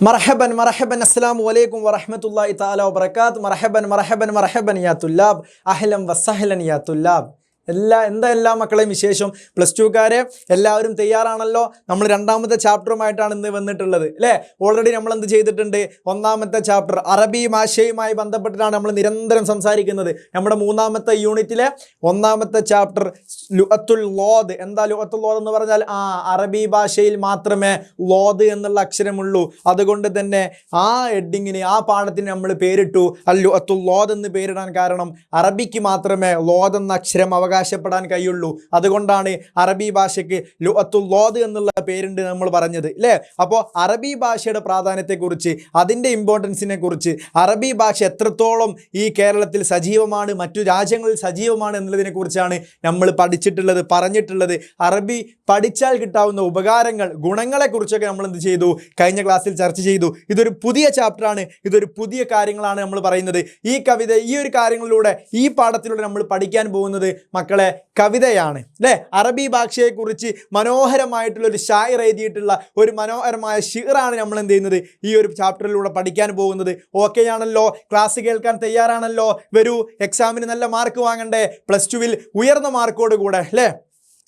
مرحبا مرحبا السلام عليكم ورحمة الله تعالى وبركاته مرحبا مرحبا مرحبا يا طلاب أهلا وسهلا يا طلاب എല്ലാ മക്കളെയും വിശേഷം പ്ലസ് ടുക്കാരെ എല്ലാവരും തയ്യാറാണല്ലോ. നമ്മൾ രണ്ടാമത്തെ ചാപ്റ്ററുമായിട്ടാണ് ഇന്ന് വന്നിട്ടുള്ളത് അല്ലേ. ഓൾറെഡി നമ്മൾ എന്ത് ചെയ്തിട്ടുണ്ട്? ഒന്നാമത്തെ ചാപ്റ്റർ അറബി ഭാഷയുമായി ബന്ധപ്പെട്ടിട്ടാണ് നമ്മൾ നിരന്തരം സംസാരിക്കുന്നത്. നമ്മുടെ മൂന്നാമത്തെ യൂണിറ്റിലെ ഒന്നാമത്തെ ചാപ്റ്റർ ലുഅത്തുൽ ലോദ്. എന്താ ലുഅത്തുൽ ലോദ് എന്ന് പറഞ്ഞാൽ? അറബി ഭാഷയിൽ മാത്രമേ ലോദ് എന്നുള്ള അക്ഷരമുള്ളൂ. അതുകൊണ്ട് തന്നെ ആ ഹെഡിങ്ങിന് ആ പാഠത്തിന് നമ്മൾ പേരിട്ടു അൽ ലുഅത്തുൽ ലോദ് എന്ന് പേരിടാൻ കാരണം അറബിക്ക് മാത്രമേ ലോദ് എന്ന അക്ഷരം അവകാശപ്പെടാൻ കഴിയുള്ളൂ. അതുകൊണ്ടാണ് അറബി ഭാഷയ്ക്ക് ലുഅത്തുൽ ലോദ് എന്നുള്ള പേരുണ്ട് നമ്മൾ പറഞ്ഞത് അല്ലേ. അപ്പോൾ അറബി ഭാഷയുടെ പ്രാധാന്യത്തെക്കുറിച്ച്, അതിൻ്റെ ഇമ്പോർട്ടൻസിനെ കുറിച്ച്, അറബി ഭാഷ എത്രത്തോളം ഈ കേരളത്തിൽ സജീവമാണ്, മറ്റു രാജ്യങ്ങളിൽ സജീവമാണ് എന്നതിനെ കുറിച്ചാണ് നമ്മൾ പഠിച്ചിട്ടുള്ളത്, പറഞ്ഞിട്ടുള്ളത്. അറബി പഠിച്ചാൽ കിട്ടാവുന്ന ഉപകാരങ്ങൾ, ഗുണങ്ങളെക്കുറിച്ചൊക്കെ നമ്മൾ എന്ത് ചെയ്തു? കഴിഞ്ഞ ക്ലാസ്സിൽ ചർച്ച ചെയ്തു. ഇതൊരു പുതിയ ചാപ്റ്ററാണ്, ഇതൊരു പുതിയ കാര്യങ്ങളാണ് നമ്മൾ പറയുന്നത്. ഈ ഒരു കാര്യങ്ങളിലൂടെ, ഈ പാഠത്തിലൂടെ നമ്മൾ പഠിക്കാൻ പോകുന്നത് മക്കളെ കവിതയാണ് അല്ലേ. അറബി ഭാഷയെക്കുറിച്ച് മനോഹരമായിട്ടുള്ള ഒരു ഷായർ എഴുതിയിട്ടുള്ള ഒരു മനോഹരമായ ഷിറാണ് നമ്മൾ എന്ത് ചെയ്യുന്നത്? ഈ ഒരു ചാപ്റ്ററിലൂടെ പഠിക്കാൻ പോകുന്നത്. ഓക്കെ ആണല്ലോ? ക്ലാസ് കേൾക്കാൻ തയ്യാറാണല്ലോ? വരൂ, എക്സാമിന് നല്ല മാർക്ക് വാങ്ങണ്ടേ? പ്ലസ് ടുവിൽ ഉയർന്ന മാർക്കോട് കൂടെ അല്ലേ,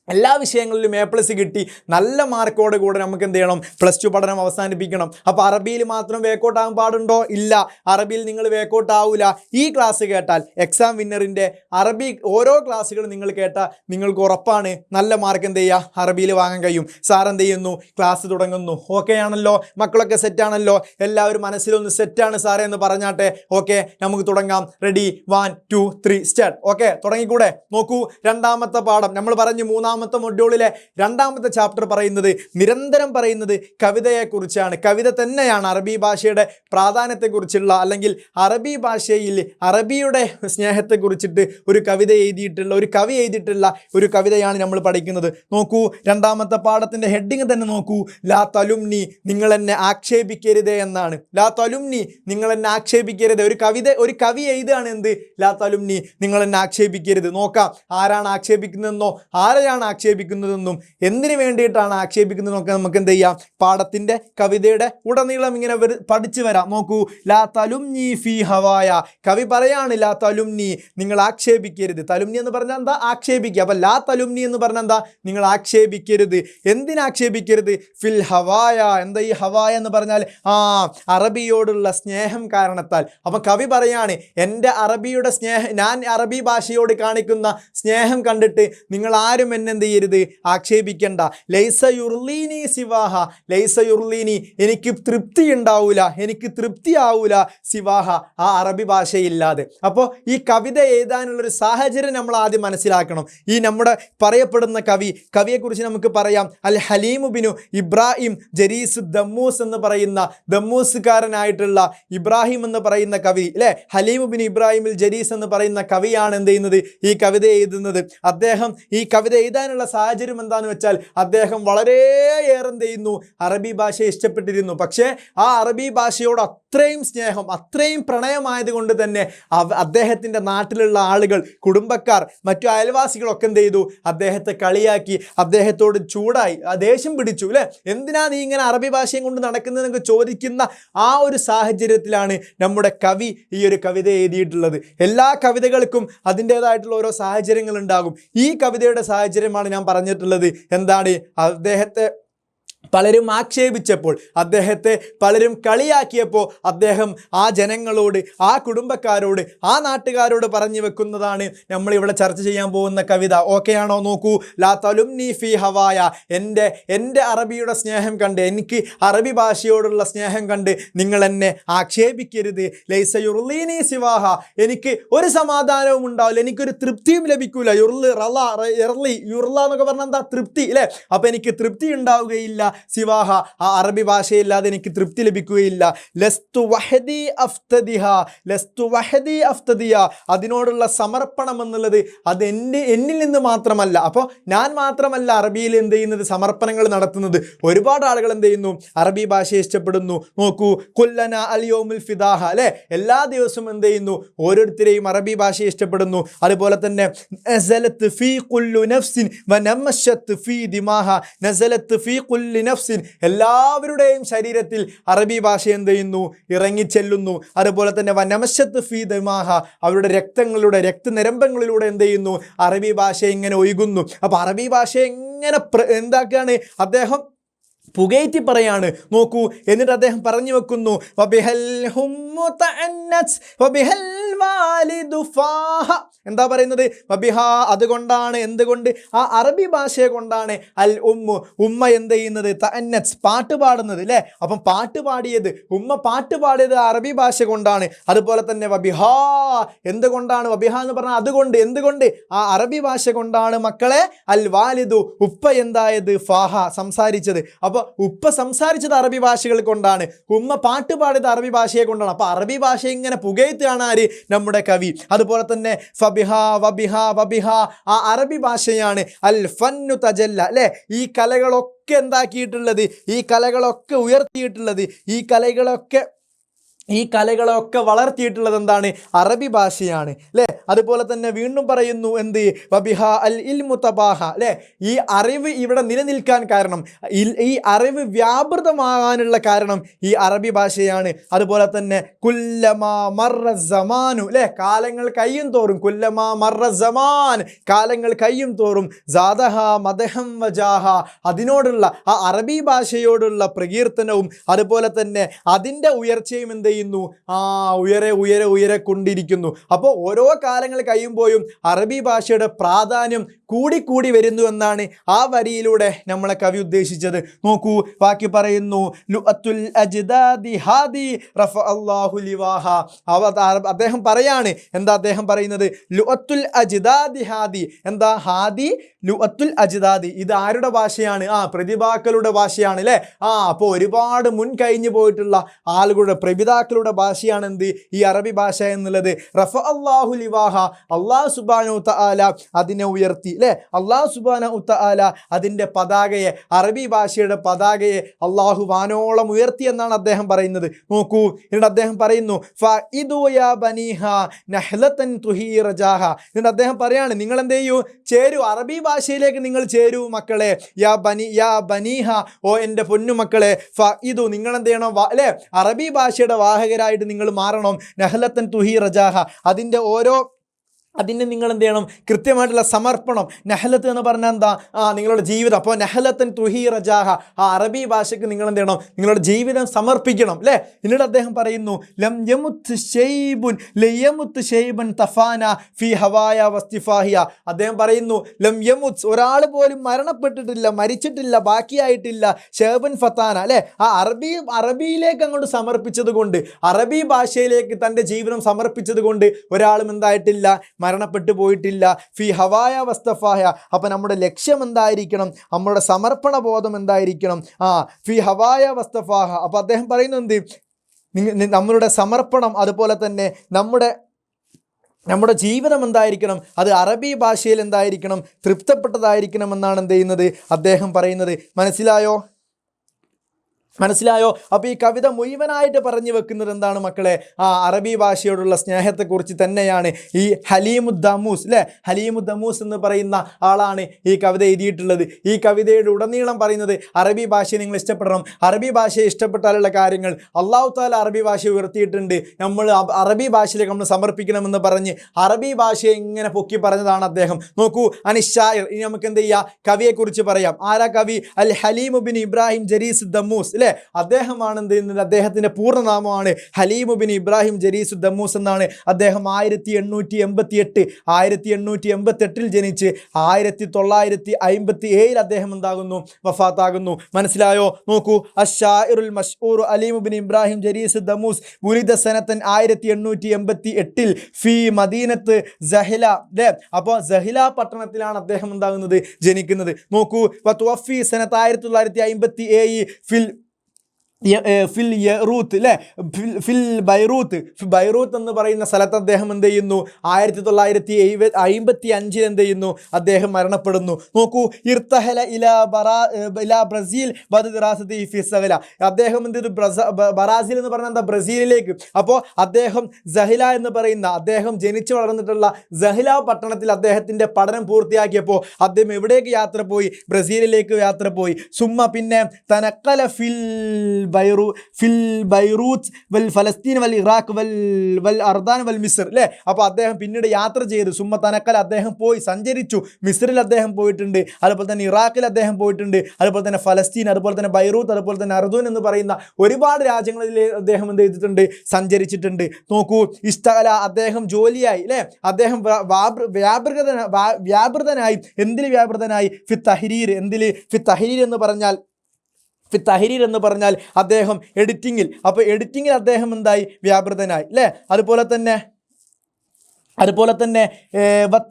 എല്ലാ വിഷയങ്ങളിലും A+ കിട്ടി നല്ല മാർക്കോട് കൂടെ നമുക്ക് എന്ത് ചെയ്യണം? പ്ലസ് ടു പഠനം അവസാനിപ്പിക്കണം. അപ്പോൾ അറബിയിൽ മാത്രം വേക്കൗട്ടാകാൻ പാടുണ്ടോ? ഇല്ല, അറബിയിൽ നിങ്ങൾ വേക്കൗട്ട് ആവില്ല. ഈ ക്ലാസ് കേട്ടാൽ എക്സാം വിന്നറിൻ്റെ അറബി ഓരോ ക്ലാസ്സുകളും നിങ്ങൾ കേട്ടാൽ നിങ്ങൾക്ക് ഉറപ്പാണ് നല്ല മാർക്ക് എന്ത് ചെയ്യുക? അറബിയിൽ വാങ്ങാൻ കഴിയും. സാർ എന്ത് ചെയ്യുന്നു? ക്ലാസ് തുടങ്ങുന്നു. ഓക്കെ ആണല്ലോ? മക്കളൊക്കെ സെറ്റാണല്ലോ? എല്ലാവരും മനസ്സിലൊന്ന് സെറ്റാണ് സാറേ എന്ന് പറഞ്ഞാട്ടെ. ഓക്കെ, നമുക്ക് തുടങ്ങാം. റെഡി? 1 2 3 സ്റ്റാർട്ട്. ഓക്കെ, തുടങ്ങിക്കൂടെ? നോക്കൂ, രണ്ടാമത്തെ പാഠം നമ്മൾ പറഞ്ഞു. മൂന്നാമത്തെ മൊഡ്യൂളിലെ രണ്ടാമത്തെ ചാപ്റ്റർ പറയുന്നത്, നിരന്തരം പറയുന്നത് കവിതയെക്കുറിച്ചാണ്. കവിത തന്നെയാണ് അറബി ഭാഷയുടെ പ്രാധാന്യത്തെക്കുറിച്ചുള്ള, അല്ലെങ്കിൽ അറബി ഭാഷയിൽ അറബിയുടെ സ്നേഹത്തെക്കുറിച്ചിട്ട് ഒരു കവിത എഴുതിയിട്ടുള്ള, ഒരു കവി എഴുതിയിട്ടുള്ള ഒരു കവിതയാണ് നമ്മൾ പഠിക്കുന്നത്. നോക്കൂ, രണ്ടാമത്തെ പാഠത്തിൻ്റെ ഹെഡിങ് തന്നെ നോക്കൂ. ലാ തലുംനി, നിങ്ങൾ എന്നെ ആക്ഷേപിക്കരുതേ എന്നാണ്. ലാ തലുംനി, നിങ്ങൾ എന്നെ ആക്ഷേപിക്കരുത്. ഒരു കവി എഴുതുകയാണ്. എന്ത്? ലാ തലുംനി, നിങ്ങൾ എന്നെ ആക്ഷേപിക്കരുത്. നോക്കാം, ആരാണ് ആക്ഷേപിക്കുന്നതെന്നോ, ആരെയാണ് ആക്ഷേപിക്കുന്നതെന്നും, എന്തിനു വേണ്ടിയിട്ടാണ് ആക്ഷേപിക്കുന്നതെന്നൊക്കെ നമുക്ക് എന്ത് ചെയ്യാം? പാഠത്തിൻ്റെ കവിതയുടെ ഉടനീളം ഇങ്ങനെ പഠിച്ചു വരാം. നോക്കൂ, ലാ തലുംനി ഫീ ഹവായ. കവി പറയാണ് ലാ തലുംനി, നിങ്ങൾ ആക്ഷേപിക്കരുത്. തലുംനി എന്ന് പറഞ്ഞാൽ എന്താ? ആക്ഷേപിക്കുക. അപ്പം ലാ തലുംനി എന്ന് പറഞ്ഞാൽ എന്താ? നിങ്ങൾ ആക്ഷേപിക്കരുത്. എന്തിനാക്ഷേപിക്കരുത്? ഫിൽ ഹവായ. എന്താ ഈ ഹവായ എന്ന് പറഞ്ഞാൽ? അറബിയോടുള്ള സ്നേഹം കാരണത്താൽ. അപ്പം കവി പറയാണ്, എൻ്റെ അറബിയുടെ സ്നേഹം, ഞാൻ അറബി ഭാഷയോട് കാണിക്കുന്ന സ്നേഹം കണ്ടിട്ട് നിങ്ങൾ ആരും എന്നെ എന്ത് ചെയ്യരുത്? ആക്ഷേപിക്കണ്ട. ലൈസ യുർലീനി സിവാഹ, ലൈസ യുർലീനി, എനിക്ക് തൃപ്തി ഉണ്ടാവൂല, എനിക്ക് തൃപ്തി ആവൂല സിവാഹ, ആ അറബി ഭാഷയില്ലാതെ. അപ്പോൾ ഈ കവിത എഴുതാനുള്ളൊരു സാഹചര്യം നമ്മൾ ആദ്യം മനസ്സിലാക്കണം. ഈ നമ്മുടെ പറയപ്പെടുന്ന കവിയെക്കുറിച്ച് നമുക്ക് പറയാം. അൽ ഹലീമു ബിനു ഇബ്രാഹിം ജരീസ് ദമ്മൂസ് എന്ന് പറയുന്ന, ദമ്മൂസുകാരനായിട്ടുള്ള ഇബ്രാഹിം എന്ന് പറയുന്ന കവി അല്ലേ, ഹലീമു ബിൻ ഇബ്രാഹിമിൽ ജരീസ് എന്ന് പറയുന്ന കവിയാണ് എന്ത് ചെയ്യുന്നത്? ഈ കവിത എഴുതുന്നത്. അദ്ദേഹം ഈ കവിത എഴുതാനുള്ള സാഹചര്യം എന്താണെന്ന് വെച്ചാൽ, അദ്ദേഹം വളരെയേറെ എന്ത് ചെയ്യുന്നു? അറബി ഭാഷയെ ഇഷ്ടപ്പെട്ടിരുന്നു. പക്ഷേ ആ അറബി ഭാഷയോട് അത്രയും സ്നേഹം, അത്രയും പ്രണയമായത് കൊണ്ട് തന്നെ അദ്ദേഹത്തിൻ്റെ നാട്ടിലുള്ള ആളുകൾ, കുടുംബക്കാർ, മറ്റു അയൽവാസികളൊക്കെ എന്ത് ചെയ്തു? അദ്ദേഹത്തെ കളിയാക്കി, അദ്ദേഹത്തോട് ചൂടായി, ദേഷ്യം പിടിച്ചു അല്ലേ. എന്തിനാ നീ ഇങ്ങനെ അറബി ഭാഷയും കൊണ്ട് നടക്കുന്നതെന്നൊക്കെ ചോദിക്കുന്ന ആ ഒരു സാഹചര്യത്തിലാണ് നമ്മുടെ കവി ഈ ഒരു കവിത എഴുതിയിട്ടുള്ളത്. എല്ലാ കവിതകൾക്കും അതിൻ്റേതായിട്ടുള്ള ഓരോ സാഹചര്യങ്ങൾ ഉണ്ടാകും. ഈ കവിതയുടെ സാഹചര്യമാണ് ഞാൻ പറഞ്ഞിട്ടുള്ളത്. എന്താണ്? അദ്ദേഹത്തെ പലരും ആക്ഷേപിച്ചപ്പോൾ, അദ്ദേഹത്തെ പലരും കളിയാക്കിയപ്പോൾ അദ്ദേഹം ആ ജനങ്ങളോട്, ആ കുടുംബക്കാരോട്, ആ നാട്ടുകാരോട് പറഞ്ഞു വെക്കുന്നതാണ് നമ്മളിവിടെ ചർച്ച ചെയ്യാൻ പോകുന്ന കവിത. ഓക്കെ ആണോ? നോക്കൂ, ലാ തലുംനി ഫീ ഹവായ, എൻ്റെ അറബിയുടെ സ്നേഹം കണ്ട്, എനിക്ക് അറബി ഭാഷയോടുള്ള സ്നേഹം കണ്ട് നിങ്ങൾ എന്നെ ആക്ഷേപിക്കരുത്. ലൈസ യുർലീനി സിവാഹ, എനിക്ക് ഒരു സമാധാനവും ഉണ്ടാവില്ല, എനിക്കൊരു തൃപ്തിയും ലഭിക്കൂല. യുർല എന്നൊക്കെ പറഞ്ഞാൽ എന്താ? തൃപ്തി അല്ലേ. അപ്പം എനിക്ക് തൃപ്തി ഉണ്ടാവുകയില്ല സിവാഹ, ആ അറബി ഭാഷയില്ലാതെ എനിക്ക് തൃപ്തി ലഭിക്കുകയില്ല. ലസ്തു വഹദി അഫ്തദിഹ, ലസ്തു വഹദി അഫ്തദിയ, അതിനോടുള്ള സമർപ്പണം എന്നുള്ളത് അത് എന്നിൽ നിന്ന് മാത്രമല്ല. അപ്പോൾ ഞാൻ മാത്രമല്ല അറബിയിൽ എന്ത് ചെയ്യുന്നത്? സമർപ്പണങ്ങൾ നടത്തുന്നത്. ഒരുപാട് ആളുകൾ എന്ത് ചെയ്യുന്നു? അറബി ഭാഷയെ ഇഷ്ടപ്പെടുന്നു. നോക്കൂ, കുല്ലന അൽ യൗമുൽ ഫിദാഹ അല്ലേ, എല്ലാ ദിവസവും എന്ത് ചെയ്യുന്നു? ഓരോരുത്തരെയും അറബി ഭാഷയെ ഇഷ്ടപ്പെടുന്നു. അതുപോലെ തന്നെ നസലത്ത് ഫീ കുല്ലു നഫ്സിൻ വനമശത്ത് ഫീ ദിമാഹ, നസലത്ത് ഫീ കുല്ലി കുല്ലി നഫ്സിൻ, എല്ലാവരുടെയും ശരീരത്തിൽ അറബി ഭാഷ എന്ത് ചെയ്യുന്നു, ഇറങ്ങിച്ചെല്ലുന്നു. അതുപോലെ തന്നെ വനമശത്ത് ഫീ ദമാഹ, അവരുടെ രക്തനിരമ്പങ്ങളിലൂടെ എന്ത് ചെയ്യുന്നു, അറബി ഭാഷ ഇങ്ങനെ ഒഴുകുന്നു. അപ്പോൾ അറബി ഭാഷ എങ്ങനെ എന്താക്കുകയാണ് അദ്ദേഹം പുകയറ്റി പറയാണ്. നോക്കൂ, എന്നിട്ട് അദ്ദേഹം പറഞ്ഞു വെക്കുന്നു, എന്താ പറയുന്നത്, അതുകൊണ്ടാണ്, എന്തുകൊണ്ട്, ആ അറബി ഭാഷയെ കൊണ്ടാണ് അൽ ഉമ്മ എന്ത് ചെയ്യുന്നത്, തഅന്നസ് പാട്ട് പാടുന്നത് അല്ലേ. അപ്പം ഉമ്മ പാട്ട് പാടിയത് അറബി ഭാഷ കൊണ്ടാണ്. അതുപോലെ തന്നെ വബിഹാ, എന്തുകൊണ്ടാണ് വബിഹ എന്ന് പറഞ്ഞാൽ അതുകൊണ്ട്, എന്തുകൊണ്ട്, ആ അറബി ഭാഷ കൊണ്ടാണ് മക്കളെ അൽ വാലിദു ഉപ്പ എന്തായത്, ഫാഹ സംസാരിച്ചത്. അപ്പോൾ ഉപ്പ സംസാരിച്ചത് അറബി ഭാഷകൾ കൊണ്ടാണ്, ഉമ്മ പാട്ട് പാടിയത് അറബി ഭാഷയെ കൊണ്ടാണ്. അപ്പോൾ അറബി ഭാഷ ഇങ്ങനെ പുകയത്താണ് ആര്, നമ്മുടെ കവി. അതുപോലെ തന്നെ ഫബിഹ വബിഹ വബിഹ, ആ അറബി ഭാഷയാണ് അൽ ഫന്നു തജല്ല അല്ലേ. ഈ കലകളൊക്കെ എന്താക്കിയിട്ടുള്ളത്, ഈ കലകളൊക്കെ ഉയർത്തിയിട്ടുള്ളത്, ഈ കലകളൊക്കെ വളർത്തിയിട്ടുള്ളത് എന്താണ്, അറബി ഭാഷയാണ് അല്ലേ. അതുപോലെ തന്നെ വീണ്ടും പറയുന്നു എന്ത്, വബിഹ അൽ ഇൽമു തബാഹ അല്ലേ. ഈ അറിവ് ഇവിടെ നിലനിൽക്കാൻ കാരണം, ഈ അറിവ് വ്യാപൃതമാകാനുള്ള കാരണം ഈ അറബി ഭാഷയാണ്. അതുപോലെ തന്നെ കുല്ലമാ മർറ സമാനു അല്ലേ, കാലങ്ങൾ കഴിയും തോറും, കുല്ലമാ മർറ സമാൻ, കാലങ്ങൾ കഴിയും തോറും, സാദഹ മദഹം വജാഹ, അതിനോടുള്ള ആ അറബി ഭാഷയോടുള്ള പ്രകീർത്തനവും അതുപോലെ തന്നെ അതിൻ്റെ ഉയർച്ചയും എന്ത് ചെയ്യുന്നു, ഉയരെ കൊണ്ടിരിക്കുന്നു. അപ്പോൾ ഓരോ കാലങ്ങൾ കഴിയുമ്പോഴും അറബി ഭാഷയുടെ പ്രാധാന്യം കൂടിക്കൂടി വരുന്നു എന്നാണ് ആ വരിയിലൂടെ നമ്മളെ കവി ഉദ്ദേശിച്ചത്. നോക്കൂ, ബാക്കി പറയുന്നു, ലുഅത്തുൽ അജ്ദാദി ഹാദി റഫ അല്ലാഹു ലിവാഹ. അദ്ദേഹം പറയാണ്, എന്താ അദ്ദേഹം പറയുന്നത്, ലുഅത്തുൽ അജ്ദാദി ഹാദി, എന്താ ഹാദി, ലുഅത്തുൽ അജ്ദാദി, ഇത് ആരുടെ ഭാഷയാണ്, പ്രതിഭാക്കളുടെ ഭാഷയാണ് അല്ലേ. അപ്പോൾ ഒരുപാട് മുൻ കഴിഞ്ഞു പോയിട്ടുള്ള ആളുകളുടെ പ്രപിതാക്കളുടെ ഭാഷയാണ് എന്ത്, ഈ അറബി ഭാഷ എന്നുള്ളത്. റഫ അല്ലാഹു ലിവാഹ, അല്ലാഹു സുബ്ഹാനഹു തആല അതിനെ ഉയർത്തി അല്ലേ. അല്ലാഹു സുബ്ഹാനഹു തആല അതിൻ്റെ പതാകയെ, അറബി ഭാഷയുടെ പതാകയെ അള്ളാഹു വാനോളം ഉയർത്തി എന്നാണ് അദ്ദേഹം പറയുന്നത്. നോക്കൂ, എന്നിട്ട് അദ്ദേഹം പറയുന്നു, ഫഇദു യാ ബനീഹ നഹ്ലതൻ തുഹീറജാഹ, എന്നിട്ട് അദ്ദേഹം പറയാണ്, നിങ്ങൾ എന്ത് ചെയ്യൂ, ചേരൂ, അറബി ഭാഷയിലേക്ക് നിങ്ങൾ ചേരൂ മക്കളെ. യാ ബനീഹ, ഓ എൻ്റെ പൊന്നു മക്കളെ, ഫഇദു, നിങ്ങൾ എന്ത് ചെയ്യണം അല്ലേ, അറബി ഭാഷയുടെ വാഹകരായിട്ട് നിങ്ങൾ മാറണം. നഹ്ലത്തൻ തുഹീറജാഹ, അതിന് നിങ്ങൾ എന്ത് ചെയ്യണം, കൃത്യമായിട്ടുള്ള സമർപ്പണം. നഹലത്ത് എന്ന് പറഞ്ഞാൽ എന്താ, നിങ്ങളുടെ ജീവിതം. അപ്പോൾ നഹലത്തൻ തുഹീറജാഹ, ആ അറബി ഭാഷയ്ക്ക് നിങ്ങൾ എന്ത് ചെയ്യണം, നിങ്ങളുടെ ജീവിതം സമർപ്പിക്കണം അല്ലേ. എന്നിട്ട് അദ്ദേഹം പറയുന്നു, ലം യമുത്ത് ഷൈബുൻ ലയമുത്ത് ഷൈബൻ തഫാന ഫി ഹവായ വസ്തിഫാഹിയ. അദ്ദേഹം പറയുന്നു, ലം യമുത്ത്, ഒരാൾ പോലും മരിച്ചിട്ടില്ല, ബാക്കിയായിട്ടില്ല, ഷൈബൻ ഫത്താന അല്ലേ. ആ അറബിയിലേക്ക് അങ്ങോട്ട് സമർപ്പിച്ചത് കൊണ്ട്, അറബി ഭാഷയിലേക്ക് തൻ്റെ ജീവിതം സമർപ്പിച്ചത് കൊണ്ട് ഒരാളും എന്തായിട്ടില്ല, മരണപ്പെട്ടു പോയിട്ടില്ല. ഫി ഹവായ വസ്തഫായ, അപ്പം നമ്മുടെ ലക്ഷ്യം എന്തായിരിക്കണം, നമ്മുടെ സമർപ്പണ ബോധം എന്തായിരിക്കണം, ഫി ഹവായ വസ്തഫാഹ. അപ്പം അദ്ദേഹം പറയുന്നത് നമ്മളുടെ സമർപ്പണം, അതുപോലെ തന്നെ നമ്മുടെ ജീവിതം എന്തായിരിക്കണം, അത് അറബി ഭാഷയിൽ എന്തായിരിക്കണം, തൃപ്തപ്പെട്ടതായിരിക്കണം എന്നാണ് എന്ത് ചെയ്യുന്നത്, അദ്ദേഹം പറയുന്നത്. മനസ്സിലായോ? അപ്പോൾ ഈ കവിത മുഴുവനായിട്ട് പറഞ്ഞു വെക്കുന്നത് എന്താണ് മക്കളെ, അറബി ഭാഷയോടുള്ള സ്നേഹത്തെക്കുറിച്ച് തന്നെയാണ്. ഈ ഹലീമുദ്ദമൂസ് അല്ലേ, ഹലീമുദ്ദമൂസ് എന്ന് പറയുന്ന ആളാണ് ഈ കവിത എഴുതിയിട്ടുള്ളത്. ഈ കവിതയുടെ ഉടനീളം പറയുന്നത് അറബി ഭാഷയെ നിങ്ങൾ ഇഷ്ടപ്പെടണം, അറബി ഭാഷയെ ഇഷ്ടപ്പെട്ടാലുള്ള കാര്യങ്ങൾ അല്ലാഹു തആല അറബി ഭാഷ ഉയർത്തിയിട്ടുണ്ട്, നമ്മൾ അറബി ഭാഷയിലേക്ക് നമ്മൾ സമർപ്പിക്കണമെന്ന് പറഞ്ഞ് അറബി ഭാഷയെ ഇങ്ങനെ പൊക്കി പറഞ്ഞതാണ് അദ്ദേഹം. നോക്കൂ, അനിഷായർ. ഇനി നമുക്ക് എന്ത് ചെയ്യാം, കവിയെക്കുറിച്ച് പറയാം. ആരാ കവി? അൽ ഹലീം ബിൻ ഇബ്രാഹിം ജരീസ് ദമ്മൂസ് അല്ലേ. അദ്ദേഹമാണ് എന്ത് ചെയ്യുന്നത്, അദ്ദേഹത്തിൻ്റെ പൂർണ്ണനാമമാണ് ഹലീം ബിൻ ഇബ്രാഹിം ജരീസ് ദമ്മൂസ് എന്നാണ്. അദ്ദേഹം 1888 ജനിച്ച് 1957 അദ്ദേഹം എന്താകുന്നു, വഫാത്താകുന്നു. മനസ്സിലായോ? നോക്കൂ, അശ്ശാഇറുൽ മശ്ഹൂർ ഹലീം ബിൻ ഇബ്രാഹിം ജരീസ് ദമ്മൂസ് വുലിദ സനത്തൻ 1888 ഫി മദീനത്ത് സഹില അല്ലേ. അപ്പോൾ സഹില പട്ടണത്തിലാണ് അദ്ദേഹം എന്താകുന്നത്, ജനിക്കുന്നത്. നോക്കൂ, വതുവഫി സനത്ത് 1957 ഫിൽ ഫിൽ യറൂത്ത് അല്ലേ, ഫിൽ ബൈറൂത്ത്, ബൈറൂത്ത് എന്ന് പറയുന്ന സ്ഥലത്ത് അദ്ദേഹം എന്ത് ചെയ്യുന്നു, 1955 എന്ത് ചെയ്യുന്നു, അദ്ദേഹം മരണപ്പെടുന്നു. നോക്കൂ, ഇർത്തഹല ഇലാ ബ്രസീൽ ബദ്റാസത്തി ഫി സഹല, അദ്ദേഹം എന്ത് ചെയ്തു, ബ്രസീൽ എന്ന് പറഞ്ഞാൽ എന്താ, ബ്രസീലിലേക്ക്. അപ്പോൾ അദ്ദേഹം സഹല എന്ന് പറയുന്ന, അദ്ദേഹം ജനിച്ചു വളർന്നിട്ടുള്ള സഹല പട്ടണത്തിൽ അദ്ദേഹത്തിൻ്റെ പഠനം പൂർത്തിയാക്കിയപ്പോൾ അദ്ദേഹം എവിടേക്ക് യാത്ര പോയി, ബ്രസീലിലേക്ക് യാത്ര പോയി. സുമ്മ പിന്നെ തനക്കല ഫിൽ ബൈറൂത്ത് വൽ ഫലസ്തീൻ വൽ ഇറാഖ് വൽ അർദാൻ വൽ മിസ്ർ അല്ലേ. അപ്പോൾ അദ്ദേഹം പിന്നീട് യാത്ര ചെയ്തു, സുമ്മ തനക്കൽ, അദ്ദേഹം പോയി സഞ്ചരിച്ചു, മിസ്രിൽ അദ്ദേഹം പോയിട്ടുണ്ട്, അതുപോലെ തന്നെ ഇറാഖിൽ അദ്ദേഹം പോയിട്ടുണ്ട്, അതുപോലെ തന്നെ ഫലസ്തീൻ, അതുപോലെ തന്നെ ബൈറൂത്ത്, അതുപോലെ തന്നെ അർദൂൻ എന്ന് പറയുന്ന ഒരുപാട് രാജ്യങ്ങളിൽ അദ്ദേഹം എന്ത് ചെയ്തിട്ടുണ്ട്, സഞ്ചരിച്ചിട്ടുണ്ട്. നോക്കൂ, ഇസ്തകല, അദ്ദേഹം ജോലിയായി അല്ലേ, അദ്ദേഹം വ്യാപൃതനായി. എന്തിൽ വ്യാപൃതനായി? ഫി തഹ്രീർ. എന്തിൽ? ഫി തഹ്രീർ എന്ന് പറഞ്ഞാൽ അദ്ദേഹം എഡിറ്റിങ്ങിൽ. അപ്പോൾ എഡിറ്റിങ്ങിൽ അദ്ദേഹം എന്തായി, വ്യാപൃതനായി അല്ലേ. അതുപോലെ തന്നെ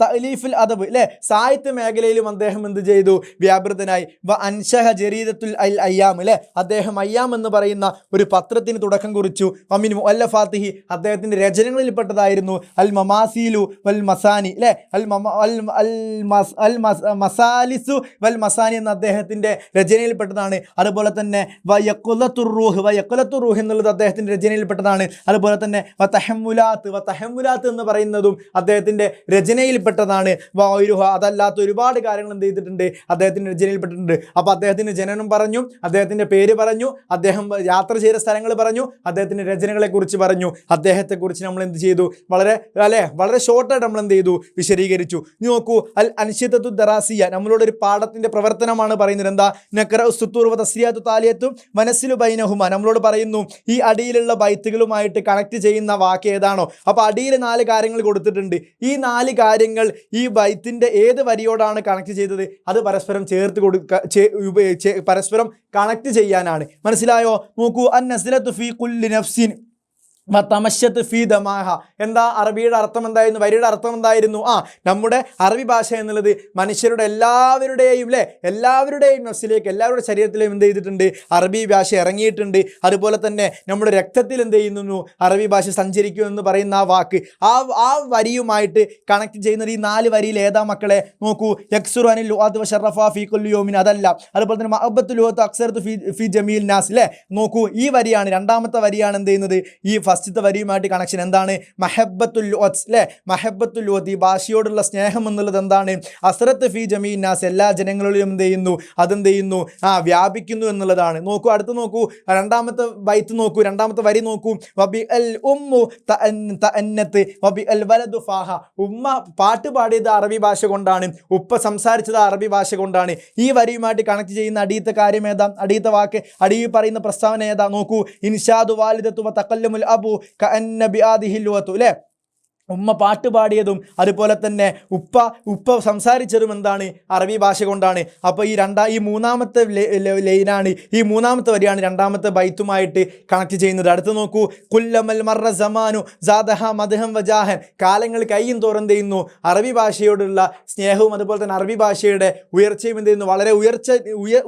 തഅലീഫുൽ അദബ് അല്ലേ, സാഹിത്യ മേഖലയിലും അദ്ദേഹം എന്ത് ചെയ്തു, വ്യാപൃതനായി. അൻഷഹ ജരീദത്തുൽ അയ്യാം അല്ലേ, അദ്ദേഹം അയ്യാം എന്ന് പറയുന്ന ഒരു പത്രത്തിന് തുടക്കം കുറിച്ചു. അമിൻ മുഅല്ലഫാത്തിഹി, അദ്ദേഹത്തിൻ്റെ രചനകളിൽപ്പെട്ടതായിരുന്നു അൽ മമാസീലു വൽ മസാനി അല്ലേ, മസാലിസു വൽ മസാനി എന്ന അദ്ദേഹത്തിൻ്റെ രചനയിൽപ്പെട്ടതാണ്. അതുപോലെ തന്നെ വയഖുലത്തുർ റൂഹ് എന്നുള്ളത് അദ്ദേഹത്തിൻ്റെ രചനയിൽപ്പെട്ടതാണ്. അതുപോലെ തന്നെ വതഹമ്മുലാത്ത് എന്ന് പറയുന്നതും അദ്ദേഹത്തിൻ്റെ രചനയിൽപ്പെട്ടതാണ്. അതല്ലാത്ത ഒരുപാട് കാര്യങ്ങൾ എന്ത് ചെയ്തിട്ടുണ്ട്, അദ്ദേഹത്തിൻ്റെ രചനയിൽപ്പെട്ടിട്ടുണ്ട്. അപ്പോൾ അദ്ദേഹത്തിൻ്റെ ജനനം പറഞ്ഞു, അദ്ദേഹത്തിൻ്റെ പേര് പറഞ്ഞു, അദ്ദേഹം യാത്ര ചെയ്ത സ്ഥലങ്ങൾ പറഞ്ഞു, അദ്ദേഹത്തിൻ്റെ രചനകളെക്കുറിച്ച് പറഞ്ഞു. അദ്ദേഹത്തെക്കുറിച്ച് നമ്മൾ എന്ത് ചെയ്തു, വളരെ ഷോർട്ടായിട്ട് നമ്മൾ എന്ത് ചെയ്തു, വിശദീകരിച്ചു. നോക്കൂ, അൽ അൻഷിദത്തു ദറാസിയ, നമ്മളോട് ഒരു പാഠത്തിൻ്റെ പ്രവർത്തനമാണ് പറയുന്നത്. എന്താ? നഖറ സുത്തൂർ വ തസ്രിയാത്തു താലിയത്തും മനസ്സിലു ബൈനഹുമ, നമ്മളോട് പറയുന്നു ഈ അടിയിലുള്ള ബൈത്തുകളുമായിട്ട് കണക്ട് ചെയ്യുന്ന വാക്ക് ഏതാണോ. അപ്പോൾ അടിയിൽ 4 കാര്യങ്ങൾ കൊടുത്തിട്ടുണ്ട്. ഈ 4 കാര്യങ്ങൾ ഈ ബൈത്തിന്റെ ഏത് വരിയോടാണ് കണക്ട് ചെയ്തത്, അത് പരസ്പരം ചേർത്ത് പരസ്പരം കണക്ട് ചെയ്യാനാണ്. മനസ്സിലായോ? നോക്കൂ, അന്നസ്ലത്തു ഫീ കുല്ലി നഫ്സിൻ തമശത്ത് ഫീ ദമാഹ, എന്താ അറബിയുടെ അർത്ഥം എന്തായിരുന്നു, വരിയുടെ അർത്ഥം എന്തായിരുന്നു? നമ്മുടെ അറബി ഭാഷ എന്നുള്ളത് മനുഷ്യരുടെ എല്ലാവരുടെയും നഫ്സിലേക്ക്, എല്ലാവരുടെ ശരീരത്തിലും എന്ത് ചെയ്തിട്ടുണ്ട്, അറബി ഭാഷ ഇറങ്ങിയിട്ടുണ്ട്. അതുപോലെ തന്നെ നമ്മുടെ രക്തത്തിൽ എന്ത് ചെയ്യുന്നു, അറബി ഭാഷ സഞ്ചരിക്കും എന്ന് പറയുന്ന ആ വാക്ക്, ആ വരിയുമായിട്ട് കണക്ട് ചെയ്യുന്നത് ഈ 4 വരിയിൽ ഏതാ മക്കളെ? നോക്കൂ, യക്സുറു അനിൽ ലുആത്ത് വശറഫ ഫീ കുല്ലി യൗമിൻ, അതല്ല. അതുപോലെ തന്നെ മഅബ്ബത്തുൽ ലുആത്ത് അക്സറതു ഫീ ജമീൽ നാസ് അല്ലേ. നോക്കൂ, ഈ വരിയാണ്, രണ്ടാമത്തെ വരിയാണ് എന്ത് ചെയ്യുന്നത്, ഈ ഫസ്റ്റത്തെ വരിയുമായിട്ട് കണക്ഷൻ. എന്താണ്? മഹബ്ബത്തുൽ ലുഅത്ത് അല്ലേ, മഹബ്ബത്തുൽ ലുഅത്ത്, ഈ ഭാഷയോടുള്ള സ്നേഹം എന്നുള്ളത് എന്താണ്? അസ്റത്ത് ഫീ ജമീൻ നാസ്, എല്ലാ ജനങ്ങളിലും എന്ത് ചെയ്യുന്നു, അതെന്ത് ചെയ്യുന്നു, വ്യാപിക്കുന്നു എന്നുള്ളതാണ്. നോക്കൂ, അടുത്ത് നോക്കൂ, രണ്ടാമത്തെ ബൈത്ത് നോക്കൂ, രണ്ടാമത്തെ വരി നോക്കൂ, വബി അൽ ഉമ്മു തഅന്നത്ത് വബി അൽ വലദു ഫാഹ, ഉമ്മ പാട്ട് പാടിയത് അറബി ഭാഷ കൊണ്ടാണ്, ഉപ്പ സംസാരിച്ചത് അറബി ഭാഷ കൊണ്ടാണ്. ഈ വരിയുമായിട്ട് കണക്ട് ചെയ്യുന്ന അടിയത്തെ കാര്യം ഏതാ, അടിയത്തെ വാക്ക്, അടിയിൽ പറയുന്ന പ്രസ്താവന ഏതാ? നോക്കൂ, ഇൻഷാദു വാലിദത്തു വ തകല്ലുമുൽ അബു കഅന്ന ബിആദിഹിൽ ലുഅത്തു അല്ലേ, ഉമ്മ പാട്ട് പാടിയതും അതുപോലെ തന്നെ ഉപ്പ സംസാരിച്ചതും എന്താണ്, അറബി ഭാഷ കൊണ്ടാണ്. അപ്പോൾ ഈ മൂന്നാമത്തെ ലൈനാണ്, ഈ മൂന്നാമത്തെ വരിയാണ് രണ്ടാമത്തെ ബൈത്തുമായിട്ട് കണക്ട് ചെയ്യുന്നത്. അടുത്ത് നോക്കൂ, കുല്ലമൽ മർറ സമാനു സാദഹ മദ്ഹം വജാഹൻ, കാലങ്ങൾ കയ്യും തോറും എന്ത് ചെയ്യുന്നു, അറബി ഭാഷയോടുള്ള സ്നേഹവും അതുപോലെ തന്നെ അറബി ഭാഷയുടെ ഉയർച്ചയും എന്ത് ചെയ്യുന്നു, വളരെ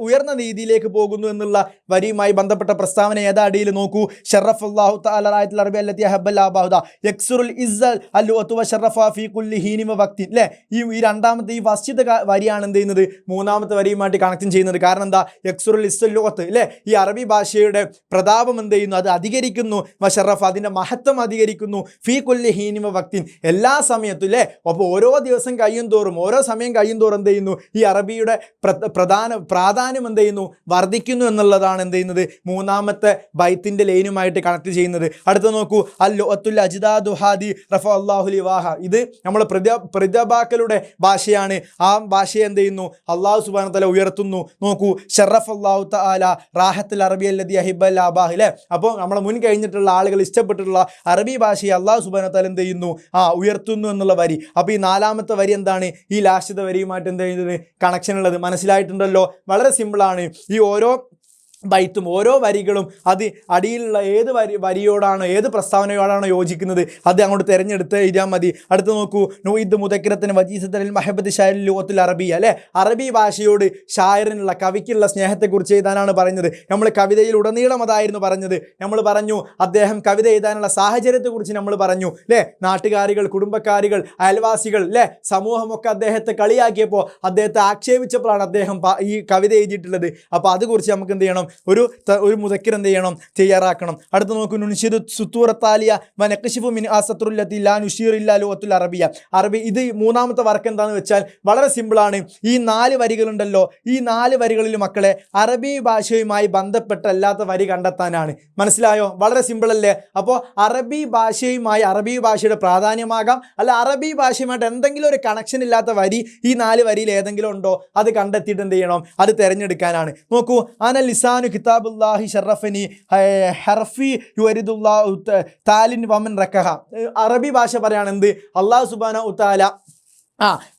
ഉയർന്ന രീതിയിലേക്ക് പോകുന്നു എന്നുള്ള വരിയുമായി ബന്ധപ്പെട്ട പ്രസ്താവന ഏതാ അടിയിൽ നോക്കൂ, ഷറഫുല്ലാഹു തആല റഅയത്തുൽ അറബി അല്ലതി ഹബ്ബൽ അബഹദ യക്സുറുൽ ഇസ്സൽ അൽഉത്വ ഷറഫ ഫീ കുല്ലി ഹീനി വ വക്തി അല്ലേ. ഈ രണ്ടാമത്തെ ഈ ഫസ്റ്റത്തെ വരിയാണ് എന്ത് ചെയ്യുന്നത്, മൂന്നാമത്തെ വരിയുമായിട്ട് കണക്ഷൻ ചെയ്യുന്നത്. കാരണം എന്താ, യക്സുറുൽ ഇസ്സൽ അല്ലേ, ഈ അറബി ഭാഷയുടെ പ്രതാപം എന്ത് ചെയ്യുന്നു, അത് അധികരിക്കുന്നു, വ ഷറഫ്, അതിൻ്റെ മഹത്വം അധികരിക്കുന്നു, ഫീ കുല്ലി ഹീനി വ വക്തി, എല്ലാ സമയത്തും അല്ലേ. അപ്പോൾ ഓരോ ദിവസം കഴിയും തോറും, ഓരോ സമയം കഴിയും തോറും എന്ത് ചെയ്യുന്നു, ഈ അറബിയുടെ പ്രാധാന്യം എന്ത് ചെയ്യുന്നു, വർദ്ധിക്കുന്നു എന്നുള്ളതാണ് എന്ത് ചെയ്യുന്നത്, മൂന്നാമത്തെ ബൈത്തിന്റെ ലൈനുമായിട്ട് കണക്ട് ചെയ്യുന്നത്. അടുത്ത നോക്കൂ, അൽ അജ്ദാദു ഹാദി റഫ അല്ലാഹു ലിവാഹ, ഇത് നമ്മുടെ പ്രതിഭാക്കളുടെ ഭാഷയാണ്. ആ ഭാഷയെ എന്ത് ചെയ്യുന്നു, അള്ളാഹു സുബ്ഹാനഹു വ തആല ഉയർത്തുന്നു. നോക്കൂ, ഷറഫ് അല്ലാഹു തആല റാഹത്തുൽ അറബി അല്ലദി അഹിബ്ബൽ അബാഹ് അല്ലേ. അപ്പോൾ നമ്മളെ മുൻ കഴിഞ്ഞിട്ടുള്ള ആളുകൾ ഇഷ്ടപ്പെട്ടിട്ടുള്ള അറബി ഭാഷയെ അള്ളാഹു സുബ്ഹാനഹു വ തആല എന്ത് ചെയ്യുന്നു, ഉയർത്തുന്നു എന്നുള്ള വരി. അപ്പോൾ ഈ നാലാമത്തെ വരി എന്താണ്, ഈ ലാസ്റ്റത്തെ വരിയുമായിട്ട് എന്ത് ചെയ്യുന്നത്, കണക്ഷൻ ഉള്ളത് മനസ്സിലായിട്ടുണ്ടല്ലോ. വളരെ സിമ്പിളാണ്. ഈ ഓരോ ബൈത്തും ഓരോ വരികളും അത് അടിയിലുള്ള ഏത് വരിയോടാണോ ഏത് പ്രസ്താവനയോടാണോ യോജിക്കുന്നത് അത് അങ്ങോട്ട് തിരഞ്ഞെടുത്ത് എഴുതിയാൽ മതി. അടുത്ത് നോക്കൂ, നൂയിദ് മുദക്കിറത്തിന് വജീസത്തലിൽ മഹബത്ത് ഷായറിൽ ലുഗത്തുൽ അറബിയ അല്ലേ, അറബി ഭാഷയോട് ഷായറിനുള്ള കവിക്കുള്ള സ്നേഹത്തെക്കുറിച്ച് എഴുതാനാണ് പറഞ്ഞത്. നമ്മൾ കവിതയിൽ ഉടനീളം അതായിരുന്നു പറഞ്ഞത്. നമ്മൾ പറഞ്ഞു അദ്ദേഹം കവിത എഴുതാനുള്ള സാഹചര്യത്തെക്കുറിച്ച് നമ്മൾ പറഞ്ഞു അല്ലേ, നാട്ടുകാരികൾ, കുടുംബക്കാരികൾ, അയൽവാസികൾ അല്ലേ, സമൂഹമൊക്കെ അദ്ദേഹത്തെ കളിയാക്കിയപ്പോൾ അദ്ദേഹത്തെ ആക്ഷേപിച്ചപ്പോഴാണ് അദ്ദേഹം ഈ കവിത എഴുതിയിട്ടുള്ളത്. അപ്പോൾ അതുകുറിച്ച് നമുക്ക് എന്ത് ചെയ്യണം, ഒരു മുദക്കിർ എന്ത് ചെയ്യണം, തയ്യാറാക്കണം. അടുത്ത് നോക്കൂ, നുൻഷിദു സുത്തൂറത്താലിയ വനഖശിഫു മിൻ ആസത്തുല്ലത്തി ലാ നുഷീറു ഇല്ലാ ലുഗത്തുൽ അറബിയ. അറബി ഇത് മൂന്നാമത്തെ വർക്ക് എന്താണെന്ന് വെച്ചാൽ വളരെ സിമ്പിളാണ്. ഈ 4 വരികളുണ്ടല്ലോ, ഈ 4 വരികളിൽ മക്കളെ അറബി ഭാഷയുമായി ബന്ധപ്പെട്ടല്ലാത്ത വരി കണ്ടെത്താനാണ്. മനസ്സിലായോ? വളരെ സിമ്പിൾ അല്ലേ? അപ്പോൾ അറബി ഭാഷയുമായി, അറബി ഭാഷയുടെ പ്രാധാന്യമാകാം, അല്ല അറബി ഭാഷയുമായിട്ട് എന്തെങ്കിലും ഒരു കണക്ഷൻ ഇല്ലാത്ത വരി ഈ 4 വരിയിൽ ഏതെങ്കിലും ഉണ്ടോ അത് കണ്ടെത്തിയിട്ട് എന്ത് ചെയ്യണം, അത് തിരഞ്ഞെടുക്കാനാണ്. നോക്കൂ, അന ലിസാനു കിതാബുല്ലാഹി ഷറഫനി ഹർഫി യുരിദുല്ലാഹു താലിൻ വമൻ റക്കഹ. അറബി ഭാഷ പറയാണ് എന്ത്, അല്ലാഹു സുബ്ഹാനഹു തആല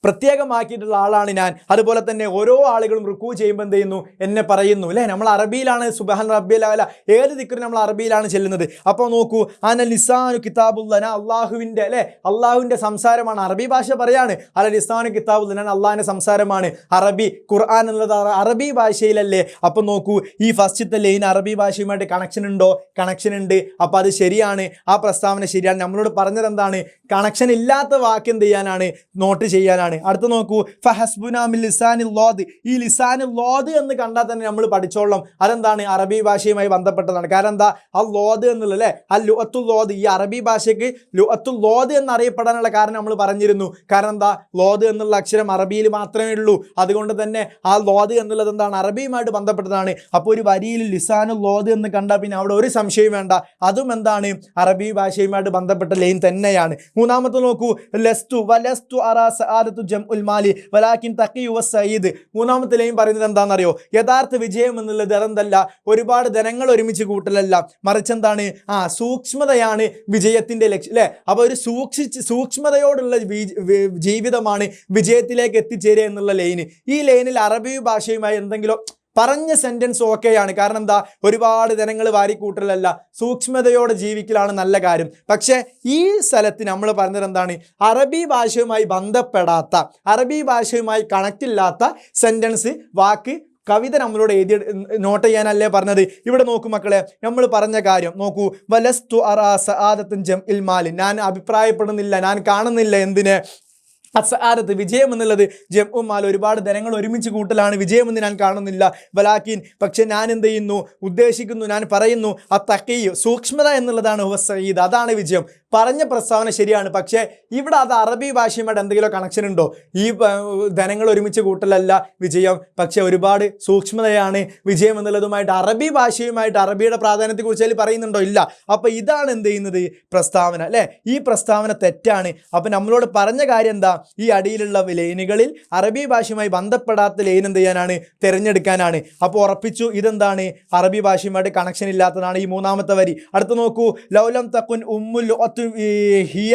പ്രത്യേകമാക്കിയിട്ടുള്ള ആളാണ് ഞാൻ. അതുപോലെ തന്നെ ഓരോ ആളുകളും റുക്കൂ ചെയ്യുമ്പോൾ എന്ത് ചെയ്യുന്നു, എന്നെ പറയുന്നു അല്ലേ. നമ്മൾ അറബിയിലാണ് സുബ്ഹാന റബ്ബിയൽ അഅല, ഏത് ദിക്റും നമ്മൾ അറബിയിലാണ് ചെല്ലുന്നത്. അപ്പോൾ നോക്കൂ, അന ലിസാനു കിതാബുല്ലാഹ്, അള്ളാഹുവിൻ്റെ അല്ലേ, അള്ളാഹുവിൻ്റെ സംസാരമാണ്. അറബി ഭാഷ പറയാണ് അല ലിസാനു കിതാബുല്ലാഹ്, ഞാൻ അള്ളാഹിൻ്റെ സംസാരമാണ്. അറബി ഖുർആൻ എന്നുള്ളത് അറബി ഭാഷയിലല്ലേ. അപ്പോൾ നോക്കൂ, ഈ ഫസ്റ്റത്തെ ലൈൻ അറബി ഭാഷയുമായിട്ട് കണക്ഷൻ ഉണ്ടോ? കണക്ഷൻ ഉണ്ട്. അപ്പോൾ അത് ശരിയാണ്, ആ പ്രസ്താവന ശരിയാണ്. നമ്മളോട് പറഞ്ഞത് എന്താണ്, കണക്ഷൻ ഇല്ലാത്ത വാക്ക് എന്ത് ചെയ്യാനാണ്, നോട്ട് ചെയ്യാനാണ്. അടുത്ത നോക്കൂ, ഫഹസ്ബുനാ മിൻ ലിസാനിൽ ലോദ്. ഈ ലിസാനിൽ ലോദ് എന്ന് കണ്ടാൽ തന്നെ നമ്മൾ പഠിച്ചോളാം അതെന്താണ്, അറബി ഭാഷയുമായി ബന്ധപ്പെട്ടതാണ്. കാരണം എന്താ, ആ ലോദ് എന്നുള്ളത് അല്ലേ, ആ ലുഅത്തുൽ ലോദ്, ഈ അറബി ഭാഷയ്ക്ക് ലുഅത്തുൽ ലോദ് എന്നറിയപ്പെടാനുള്ള കാരണം നമ്മൾ പറഞ്ഞിരുന്നു. കാരണം എന്താ, ലോദ് എന്നുള്ള അക്ഷരം അറബിയിൽ മാത്രമേ ഉള്ളൂ. അതുകൊണ്ട് തന്നെ ആ ലോദ് എന്നുള്ളത് എന്താണ്, അറബിയുമായിട്ട് ബന്ധപ്പെട്ടതാണ്. അപ്പോൾ ഒരു വരിയിൽ ലിസാനുൽ ലോദ് എന്ന് കണ്ടാൽ പിന്നെ അവിടെ ഒരു സംശയം വേണ്ട, അതും എന്താണ്, അറബി ഭാഷയുമായിട്ട് ബന്ധപ്പെട്ട ലൈൻ തന്നെയാണ്. മൂന്നാമത്തെ നോക്കൂ, ലസ്തു വലസ്തു അറാ സആദത്തു ജംഉൽ മാലി വലാകിൻ തഖി വസഈദ്. മൂന്നാമത്തെ ലൈൻ പറയുന്നത് എന്താണെന്നറിയോ, യഥാർത്ഥ വിജയം എന്നുള്ളത് അതെന്തല്ല, ഒരുപാട് ധനങ്ങൾ ഒരുമിച്ച് കൂട്ടലല്ല, മറിച്ച് എന്താണ്, സൂക്ഷ്മതയാണ് വിജയത്തിന്റെ ലക്ഷ്യം അല്ലേ. അപ്പോൾ ഒരു സൂക്ഷ്മതയോടുള്ള ജീവിതമാണ് വിജയത്തിലേക്ക് എത്തിച്ചേരുക എന്നുള്ള ലൈന്. ഈ ലൈനിൽ അറബി ഭാഷയുമായി എന്തെങ്കിലും പറഞ്ഞ സെന്റൻസ് ഓക്കെയാണ്. കാരണം എന്താ, ഒരുപാട് ജനങ്ങൾ വാരിക്കൂട്ടലല്ല, സൂക്ഷ്മതയോടെ ജീവിക്കലാണ് നല്ല കാര്യം. പക്ഷേ ഈ സ്ഥലത്ത് നമ്മൾ പറഞ്ഞത് എന്താണ്, അറബി ഭാഷയുമായി ബന്ധപ്പെടാത്ത, അറബി ഭാഷയുമായി കണക്റ്റ് ഇല്ലാത്ത സെന്റൻസ്, വാക്ക്, കവിത നമ്മളോട് എഴുതി നോട്ട് ചെയ്യാനല്ലേ പറഞ്ഞത്. ഇവിടെ നോക്കൂ മക്കളെ, നമ്മൾ പറഞ്ഞ കാര്യം നോക്കൂ, വലസ്തു അറാ സആദത്തുൻ ജംഇൽ മാൽ, ഞാൻ അഭിപ്രായപ്പെടുന്നില്ല, ഞാൻ കാണുന്നില്ല എന്തിനെ, അസ്ആദത്ത് വിജയം എന്നുള്ളത്, ജംഉൽ മാൽ ഒരുപാട് ധനങ്ങൾ ഒരുമിച്ച് കൂട്ടലാണ് വിജയമെന്ന് ഞാൻ കാണുന്നില്ല. വലാകിൻ പക്ഷെ ഞാൻ എന്ത് ചെയ്യുന്നു, ഉദ്ദേശിക്കുന്നു, ഞാൻ പറയുന്നു, അത്തഖീ സൂക്ഷ്മത എന്നുള്ളതാണ് ഹുവ സഈദ്, അതാണ് വിജയം. പറഞ്ഞ പ്രസ്താവന ശരിയാണ്, പക്ഷേ ഇവിടെ അത് അറബി ഭാഷയുമായിട്ട് എന്തെങ്കിലും കണക്ഷൻ ഉണ്ടോ? ഈ ധനങ്ങൾ ഒരുമിച്ച് കൂട്ടലല്ല വിജയം, പക്ഷെ ഒരുപാട് സൂക്ഷ്മതയാണ് വിജയം എന്നുള്ളതുമായിട്ട് അറബി ഭാഷയുമായിട്ട്, അറബിയുടെ പ്രാധാന്യത്തെക്കുറിച്ച് അതിൽ പറയുന്നുണ്ടോ? ഇല്ല. അപ്പോൾ ഇതാണ് എന്ത് ചെയ്യുന്നത്, പ്രസ്താവന അല്ലേ. ഈ പ്രസ്താവന തെറ്റാണ്. അപ്പോൾ നമ്മളോട് പറഞ്ഞ കാര്യം എന്താ, ഈ അടിയിലുള്ള ലൈനുകളിൽ അറബി ഭാഷയുമായി ബന്ധപ്പെടാത്ത ലൈൻ എന്ത് ചെയ്യാനാണ്, തിരഞ്ഞെടുക്കാനാണ്. അപ്പോൾ ഉറപ്പിച്ചു ഇതെന്താണ്, അറബി ഭാഷയുമായിട്ട് കണക്ഷൻ ഇല്ലാത്തതാണ് ഈ മൂന്നാമത്തെ വരി. അടുത്ത് നോക്കൂ, ലൗലം തക്കുൻ ഉമ്മുൽ ഹിയ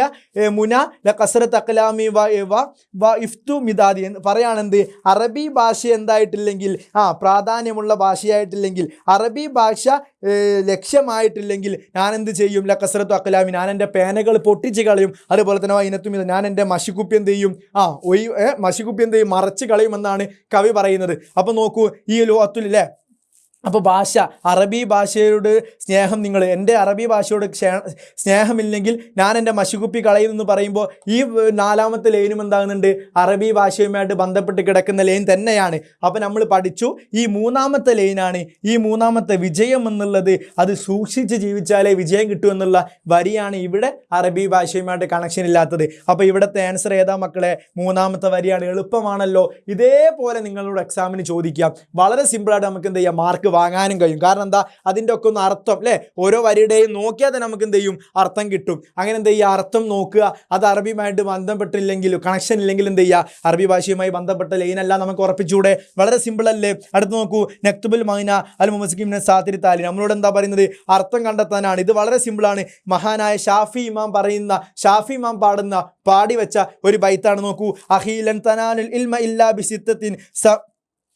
മുന ലഖസ്റത്ത് അഖ്ലാമി വ ഇഫ്തു മിദാദി പറയാണെന്ത്, അറബി ഭാഷ എന്തായിട്ടില്ലെങ്കിൽ, പ്രാധാന്യമുള്ള ഭാഷയായിട്ടില്ലെങ്കിൽ, അറബി ഭാഷ ലക്ഷ്യമായിട്ടില്ലെങ്കിൽ ഞാൻ എന്ത് ചെയ്യും, ലഖസ്റത്തു അഖ്ലാമി, ഞാൻ എൻ്റെ പേനകൾ പൊട്ടിച്ച് കളയും. അതുപോലെ തന്നെ ഇനത്തും ഞാൻ എൻ്റെ മഷിക്കുപ്പി എന്ത് ചെയ്യും, മഷിക്കുപ്പി എന്ത് ചെയ്യും, മറച്ച് കളയുമെന്നാണ് കവി പറയുന്നത്. അപ്പോൾ നോക്കൂ, ഈ ലോകത്തിൽ അല്ലേ, അപ്പോൾ ഭാഷ, അറബി ഭാഷയോട് സ്നേഹം, നിങ്ങൾ എൻ്റെ അറബി ഭാഷയോട് സ്നേഹമില്ലെങ്കിൽ ഞാൻ എൻ്റെ മഷികുപ്പി കളയുമെന്ന് പറയുമ്പോൾ ഈ നാലാമത്തെ ലൈനും എന്താകുന്നുണ്ട്, അറബി ഭാഷയുമായിട്ട് ബന്ധപ്പെട്ട് കിടക്കുന്ന ലൈൻ തന്നെയാണ്. അപ്പോൾ നമ്മൾ പഠിച്ചു ഈ മൂന്നാമത്തെ ലൈനാണ്, ഈ മൂന്നാമത്തെ വിജയം എന്നുള്ളത്, അത് സൂക്ഷിച്ച് ജീവിച്ചാലേ വിജയം കിട്ടുമെന്നുള്ള വരിയാണ് ഇവിടെ അറബി ഭാഷയുമായിട്ട് കണക്ഷൻ ഇല്ലാത്തത്. അപ്പോൾ ഇവിടുത്തെ ആൻസർ ഏതാ മക്കളെ, മൂന്നാമത്തെ വരിയാണ്. എളുപ്പമാണല്ലോ. ഇതേപോലെ നിങ്ങളോട് എക്സാമിന് ചോദിക്കാം, വളരെ സിമ്പിളായിട്ട് നമുക്ക് എന്ത് ചെയ്യാം, മാർക്ക് വാങ്ങാനും കഴിയും. കാരണം എന്താ, അതിൻ്റെ ഒക്കെ ഒന്ന് അർത്ഥം അല്ലേ, ഓരോ വരിയുടെയും നോക്കിയാൽ തന്നെ നമുക്ക് എന്ത് ചെയ്യും, അർത്ഥം കിട്ടും. അങ്ങനെ എന്ത് ചെയ്യുക, അർത്ഥം നോക്കുക. അത് അറബിയുമായിട്ട് ബന്ധപ്പെട്ടില്ലെങ്കിൽ, കണക്ഷൻ ഇല്ലെങ്കിൽ എന്ത് ചെയ്യുക, അറബി ഭാഷയുമായി ബന്ധപ്പെട്ട ലൈനല്ല നമുക്ക് ഉറപ്പിച്ചൂടെ. വളരെ സിമ്പിൾ അല്ലേ. അടുത്ത് നോക്കൂ, നക്തുബുൽ മൈന അൽ മുമസ്കിം സാത്തിരി താലി, നമ്മളോട് എന്താ പറയുന്നത്, അർത്ഥം കണ്ടെത്താനാണ്. ഇത് വളരെ സിമ്പിളാണ്. മഹാനായ ഷാഫി ഇമാം പാടി വെച്ച ഒരു ബൈത്താണ്. നോക്കൂ, അഖീലൻ തനാനുൽ ഇൽമ ഇല്ലാ ബിസിത്തത്തിൻ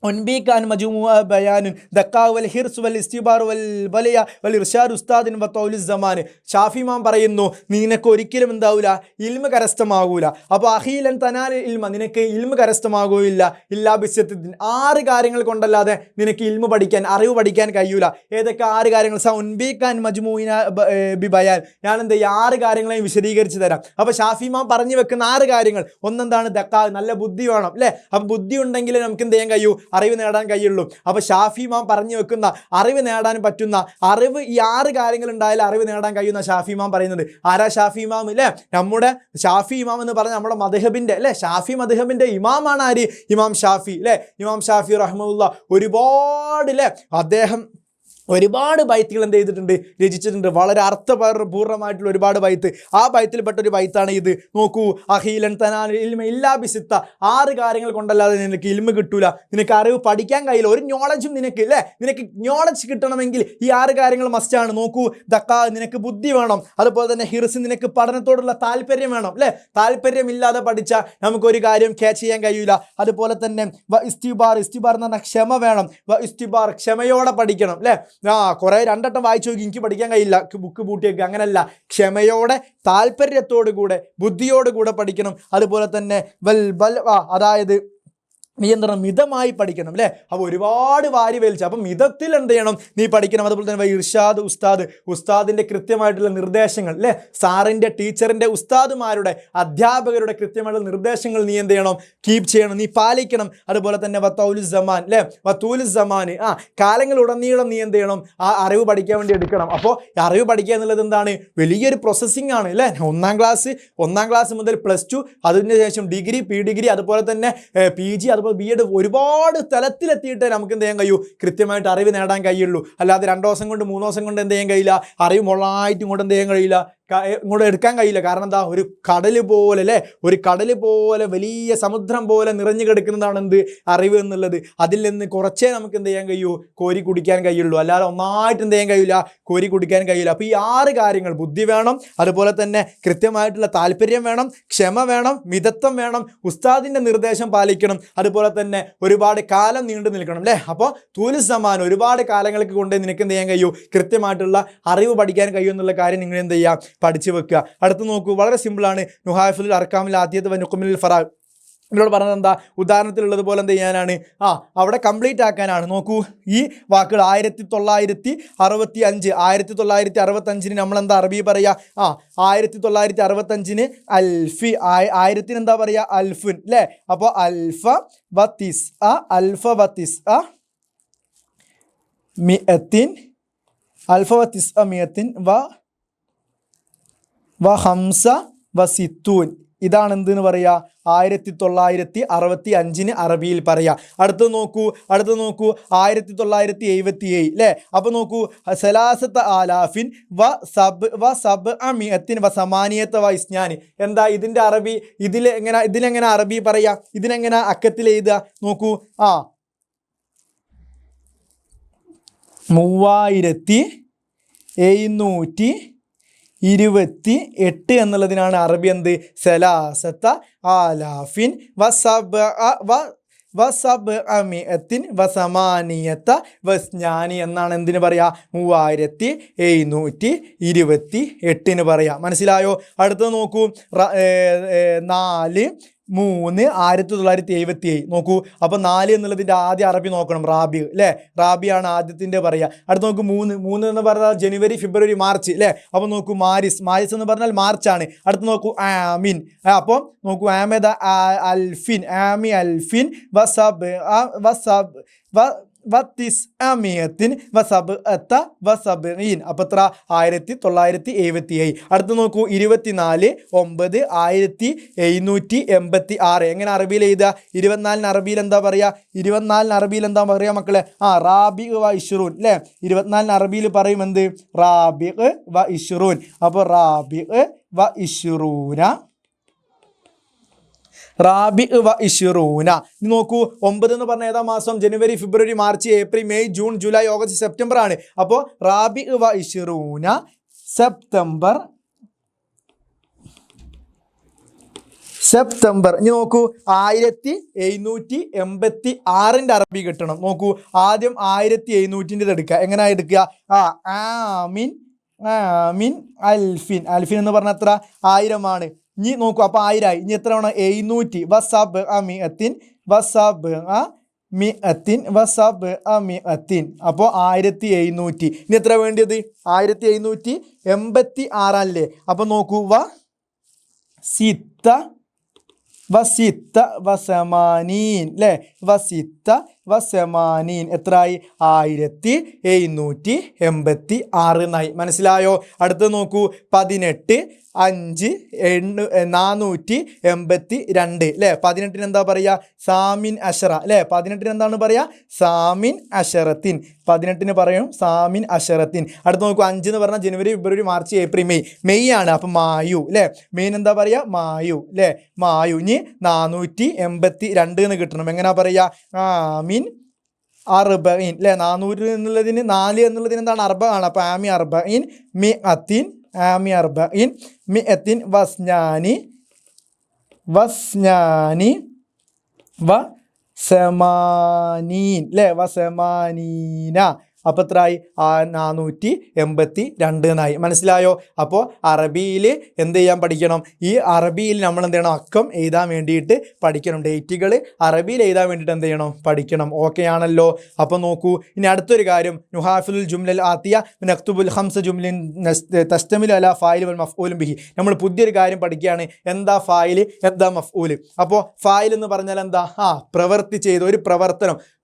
ഒൻബിക്കാൻ മജ്മൂഅ ബയാനുൻ ദക്കാ വൽ ഹിർസ് വൽ ഇസ്തിബാർ വൽ ബലിയ വൽ ഇർഷാദ് ഉസ്താദിൻ വതൗലി സമാൻ. ഷാഫി ഇമാം പറയുന്നു നിനക്ക് ഒരിക്കലും എന്താവൂല ഇൽമ കരസ്ഥമാകൂല. അപ്പോൾ അഖീലൻ തനാൽ ഇൽമ, നിനക്ക് ഇൽമ കരസ്ഥമാകൂല ഇല്ലാ ബിസ്സത്തിൻ, 6 കാര്യങ്ങൾ കൊണ്ടല്ലാതെ നിനക്ക് ഇൽമ പഠിക്കാൻ, അറിവ് പഠിക്കാൻ കഴിയൂല. ഏതൊക്കെ 6 കാര്യങ്ങൾ? ഉൻബിക്കാൻ മജ്മൂഇന ബി ബയാൻ, ഞാൻ എന്ത് ചെയ്യും 6 കാര്യങ്ങളെയും വിശദീകരിച്ച് തരാം. അപ്പോൾ ഷാഫി ഇമാം പറഞ്ഞു വെക്കുന്ന 6 കാര്യങ്ങൾ, ഒന്നെന്താണ് ദക്കാ, നല്ല ബുദ്ധി വേണം അല്ലേ. അപ്പോൾ ബുദ്ധി ഉണ്ടെങ്കിൽ നമുക്ക് എന്ത് ചെയ്യാൻ കഴിയൂ, അറിവ് നേടാൻ കഴിയുള്ളൂ. അപ്പോൾ ഷാഫി ഇമാം പറഞ്ഞു വെക്കുന്ന അറിവ് നേടാൻ പറ്റുന്ന അറിവ്, ഈ 6 കാര്യങ്ങൾ ഉണ്ടായാലും അറിവ് നേടാൻ കഴിയുന്ന ഷാഫി ഇമാം പറയുന്നത്. ആരാ ഷാഫി ഇമാം അല്ലേ? നമ്മുടെ ഷാഫി ഇമാം എന്ന് പറഞ്ഞാൽ നമ്മുടെ മദ്ഹബിന്റെ അല്ലേ, ഷാഫി മദ്ഹബിന്റെ ഇമാമാണ് ആര്? ഇമാം ഷാഫി അല്ലേ. ഇമാം ഷാഫി റഹ്മത്തുള്ളാഹ് ഒരുപാട് അല്ലേ, അദ്ദേഹം ഒരുപാട് ബൈത്തുകൾ എന്ത് ചെയ്തിട്ടുണ്ട്, രചിച്ചിട്ടുണ്ട്. വളരെ അർത്ഥപൂർണ്ണമായിട്ടുള്ള ഒരുപാട് ബൈത്ത്. ആ ബൈത്തിൽപ്പെട്ട ഒരു ബൈത്താണ് ഇത്. നോക്കൂ, അഖീലൻ തനാൽ ഇൽമ ഇല്ലാ ബിസിത്ത, 6 കാര്യങ്ങൾ കൊണ്ടല്ലാതെ നിനക്ക് ഇൽമ കിട്ടൂല, നിനക്ക് അറിവ് പഠിക്കാൻ കഴിയില്ല. ഒരു നോളജും നിനക്ക് അല്ലേ, നിനക്ക് നോളജ് കിട്ടണമെങ്കിൽ ഈ 6 കാര്യങ്ങൾ മസ്റ്റാണ്. നോക്കൂ, ദക്കാ, നിനക്ക് ബുദ്ധി വേണം. അതുപോലെ തന്നെ ഹിർസ്, നിനക്ക് പഠനത്തോടുള്ള താല്പര്യം വേണം അല്ലേ. താല്പര്യമില്ലാതെ പഠിച്ചാൽ നമുക്കൊരു കാര്യം ക്യാച്ച് ചെയ്യാൻ കഴിയൂല. അതുപോലെ തന്നെ ഇസ്തിബാർ, ഇസ്തിബാർ എന്ന് പറഞ്ഞാൽ ക്ഷമ വേണം. ഇസ്തിബാർ, ക്ഷമയോടെ പഠിക്കണം അല്ലേ. കുറേ 2 വട്ടം വായിച്ചു നോക്കി എനിക്ക് പഠിക്കാൻ കഴിയില്ല, ബുക്ക് പൂട്ടിയേക്ക്, അങ്ങനല്ല. ക്ഷമയോടെ താല്പര്യത്തോടു കൂടെ ബുദ്ധിയോടുകൂടെ പഠിക്കണം. അതുപോലെ തന്നെ അതായത് നിയന്ത്രണം, മിതമായി പഠിക്കണം അല്ലേ. അപ്പോൾ ഒരുപാട് വാരി വലിച്ചു, അപ്പം മിതത്തിൽ എന്ത് ചെയ്യണം, നീ പഠിക്കണം. അതുപോലെ തന്നെ ഇർഷാദ് ഉസ്താദ്, ഉസ്താദിൻ്റെ കൃത്യമായിട്ടുള്ള നിർദ്ദേശങ്ങൾ അല്ലേ, സാറിൻ്റെ ടീച്ചറിൻ്റെ ഉസ്താദുമാരുടെ അധ്യാപകരുടെ കൃത്യമായിട്ടുള്ള നിർദ്ദേശങ്ങൾ നീ എന്ത് ചെയ്യണം, കീപ്പ് ചെയ്യണം, നീ പാലിക്കണം. അതുപോലെ തന്നെ വത്തൗലു സമാൻ അല്ലേ, വത്തൂലു സമാൻ, കാലങ്ങളുടനീളം നീ എന്ത് ചെയ്യണം, ആ അറിവ് പഠിക്കാൻ വേണ്ടി എടുക്കണം. അപ്പോൾ അറിവ് പഠിക്കുക എന്നുള്ളത് എന്താണ്, വലിയൊരു പ്രോസസ്സിംഗ് ആണ് അല്ലേ. ഒന്നാം ക്ലാസ് മുതൽ +2, അതിന് ശേഷം ഡിഗ്രി, PG, അതുപോലെ തന്നെ PG, അതുപോലെ B.Ed, ഒരുപാട് തലത്തിലെത്തിയിട്ട് നമുക്ക് എന്ത് ചെയ്യാൻ കഴിയൂ, കൃത്യമായിട്ട് അറിവ് നേടാൻ കഴിയുള്ളൂ. അല്ലാതെ 2 ദിവസം കൊണ്ട് 3 ദിവസം കൊണ്ട് എന്ത് ചെയ്യാൻ കഴിയില്ല, അറിവ് മുള്ളായിട്ട് ഇങ്ങോട്ട് എന്ത് ചെയ്യാൻ കഴിയില്ല, ഇങ്ങോട്ട് എടുക്കാൻ കഴിയില്ല. കാരണം എന്താ, ഒരു കടൽ പോലെ അല്ലേ, ഒരു കടൽ പോലെ വലിയ സമുദ്രം പോലെ നിറഞ്ഞു കിടക്കുന്നതാണ് എന്ത്, അറിവ് എന്നുള്ളത്. അതിൽ നിന്ന് കുറച്ചേ നമുക്ക് എന്ത് ചെയ്യാൻ കഴിയൂ, കോരി കുടിക്കാൻ കഴിയുള്ളൂ. അല്ലാതെ ഒന്നായിട്ട് എന്ത് ചെയ്യാൻ കഴിയില്ല, കോരി കുടിക്കാൻ കഴിയില്ല. അപ്പോൾ ഈ 6 കാര്യങ്ങൾ, ബുദ്ധി വേണം, അതുപോലെ തന്നെ കൃത്യമായിട്ടുള്ള താല്പര്യം വേണം, ക്ഷമ വേണം, മിതത്വം വേണം, ഉസ്താദിൻ്റെ നിർദ്ദേശം പാലിക്കണം, അതുപോലെ തന്നെ ഒരുപാട് കാലം നീണ്ടു നിൽക്കണം അല്ലേ. അപ്പോൾ തൂലു സമാൻ, ഒരുപാട് കാലങ്ങൾക്ക് കൊണ്ട് നിനക്ക് എന്ത് ചെയ്യാൻ കഴിയൂ, കൃത്യമായിട്ടുള്ള അറിവ് പഠിക്കാൻ കഴിയും എന്നുള്ള കാര്യം നിങ്ങൾ എന്ത് ചെയ്യുക, പഠിച്ചു വെക്കുക. അടുത്ത് നോക്കൂ, വളരെ സിമ്പിളാണ്. നുഹാഫുൽ അർക്കാമിൽ ആദ്യത്തെ വനുക്കുമിൽ ഫറാ, ഇതിനോട് പറഞ്ഞത് എന്താ, ഉദാഹരണത്തിലുള്ളത് പോലെ എന്ത് ചെയ്യാനാണ്, അവിടെ കംപ്ലീറ്റ് ആക്കാനാണ്. നോക്കൂ, ഈ വാക്കുകൾ 1965, 1965 നമ്മളെന്താ അറബി പറയുക, 1965 അൽഫി, 1000 എന്താ പറയുക, അൽഫുൻ അല്ലേ. അപ്പോൾ അൽഫ വത്തിസ് മിഅത്തിൻ, അൽഫ വത്തിസ് മിഅത്തിൻ വ ഹംസ വസിത്തൂൻ, ഇതാണ് എന്തെന്ന് പറയുക, 1965 അറബിയിൽ പറയാം. അടുത്ത് നോക്കൂ 1977 അല്ലേ. അപ്പോൾ നോക്കൂ, സലാസത്ത ആലാഫിൻ വ സബ്അമിഅത്തിൻ വ സമാനിയത വ ഇസ്നാനി, എന്താ ഇതിൻ്റെ അറബി, ഇതിലെങ്ങനെ അറബി പറയാ, ഇതിനെങ്ങനെ അക്കത്തിൽ എഴുതുക. നോക്കൂ, 3728 എന്നുള്ളതിനാണ് അറബി എന്ത്, സലാസത്ത ആലാഫിൻ വസബ്അമിഅത്തിൻ വസമാനിയത വസ്നാനി എന്നാണ് എന്തിന് പറയാ, 3728 പറയാം. മനസ്സിലായോ? അടുത്തത് നോക്കൂ, 4/3/1977 നോക്കൂ. അപ്പോൾ 4 എന്നുള്ളതിൻ്റെ ആദ്യ അറബി നോക്കണം, റാബി അല്ലേ, റാബിയാണ് ആദ്യത്തിൻ്റെ പറയുക. അടുത്ത് നോക്കൂ, 3 എന്ന് പറഞ്ഞാൽ ജനുവരി, ഫെബ്രുവരി, മാർച്ച് അല്ലേ. അപ്പോൾ നോക്കൂ, മാരിസ് എന്ന് പറഞ്ഞാൽ മാർച്ചാണ്. അടുത്ത് നോക്കൂ, ആമിൻ, അപ്പോൾ നോക്കൂ, ആമേദ അൽഫിൻ, ആമി അൽഫിൻ വത്തിസ്അമിയത്തിൻ വസബ്അത വസബ്ഈൻ, അപ്പോൾ എത്ര, 1977. അടുത്ത് നോക്കൂ, 24/9/1786. എങ്ങനെ അറബിയിൽ എഴുതുക, 24 അറബിയിൽ എന്താ പറയുക, 24 അറബിയിൽ എന്താ പറയുക മക്കളെ, റാബി വ ഇഷ്റൂൻ അല്ലേ. 24 അറബിയിൽ പറയും എന്ത്, റാബി വ ഇഷ്റൂൻ. അപ്പോൾ റാബി വ ഇഷ്റൂന, റാബി വ ഇഷ്റൂന. നോക്കൂ, 9 എന്ന് പറഞ്ഞ ഏതാ മാസം, ജനുവരി, ഫെബ്രുവരി, March, April, May, June, July, August, September ആണ്. അപ്പോൾ റാബി വ ഇഷ്റൂന സെപ്റ്റംബർ സെപ്റ്റംബർ. ഇനി നോക്കൂ 1786 അറബി കിട്ടണം. നോക്കൂ ആദ്യം 1700 എടുക്കുക. എങ്ങനെ എടുക്കുക? ആമിൻ ആമിൻ അൽഫിൻ. അൽഫിൻ എന്ന് പറഞ്ഞാൽ എത്ര? 1000 ആണ്. ഇനി നോക്കൂ അപ്പോൾ 1000 ആയി. ഇനി എത്ര വേണം? 700. വസബ് അമിഅത്തിൻ വസബ് മിഅത്തിൻ വസബ് അമിഅത്തിൻ. അപ്പോൾ 1700. ഇനി എത്ര വേണ്ടിയത്? 1786 അല്ലേ? അപ്പോൾ നോക്കൂ വസിത്ത വസമാനീൻ അല്ലേ? വസിത്ത വസമാനീൻ എത്രയായി? 1786 എന്നായി. മനസ്സിലായോ? അടുത്ത് നോക്കൂ 18 5 482 അല്ലേ? 18 എന്താ പറയുക? സാമിൻ അഷറ അല്ലേ? 18 എന്താണ് പറയുക? സാമിൻ അഷറത്തിൻ. 18 പറയും സാമിൻ അഷറത്തിൻ. അടുത്ത് നോക്കൂ 5 എന്ന് പറഞ്ഞാൽ ജനുവരി ഫെബ്രുവരി മാർച്ച് ഏപ്രിൽ മെയ് ആണ്. അപ്പം മായു അല്ലേ? മെയിൻ എന്താ പറയുക? മായു അല്ലേ? മായു. ഇനി 482 എന്ന് കിട്ടണം. എങ്ങനെയാ പറയുക? ആമിൻ അർബഈൻ അല്ലേ? 400 എന്നുള്ളതിന് 4 എന്നുള്ളതിന് എന്താണ്? അർബ ആണ്. അപ്പോൾ ആമി അർബഈൻ മിഅത്തിൻ ആമി അർബഈൻ മിഅത്തിൻ വസ്നാനി വസമാനീൻ അല്ലേ? വസമാനീന. അപ്പോൾ എത്രയായി? 482 എന്നായി. മനസ്സിലായോ? അപ്പോൾ അറബിയിൽ എന്ത് ചെയ്യാൻ പഠിക്കണം? ഈ അറബിയിൽ നമ്മൾ എന്ത് ചെയ്യണം? അക്കം എഴുതാൻ വേണ്ടിയിട്ട് പഠിക്കണം. ഡേറ്റുകൾ അറബിയിൽ എഴുതാൻ വേണ്ടിയിട്ട് എന്ത് ചെയ്യണം? പഠിക്കണം. ഓക്കെ ആണല്ലോ? അപ്പോൾ നോക്കൂ ഇനി അടുത്തൊരു കാര്യം. നുഹാഫിലുൽ ജുംലൽ ആത്തിയ നക്തുബുൽ ഹംസ ജുംലിൻ തസ്തമിലു അലാ ഫായിലി വൽ മഫ്ഊലും ബിഹി. നമ്മൾ പുതിയൊരു കാര്യം പഠിക്കുകയാണ്. എന്താ ഫായിൽ, എന്താ മഫ്ഊൽ? അപ്പോൾ ഫായിൽ എന്ന് പറഞ്ഞാൽ എന്താ? പ്രവൃത്തി ചെയ്ത ഒരു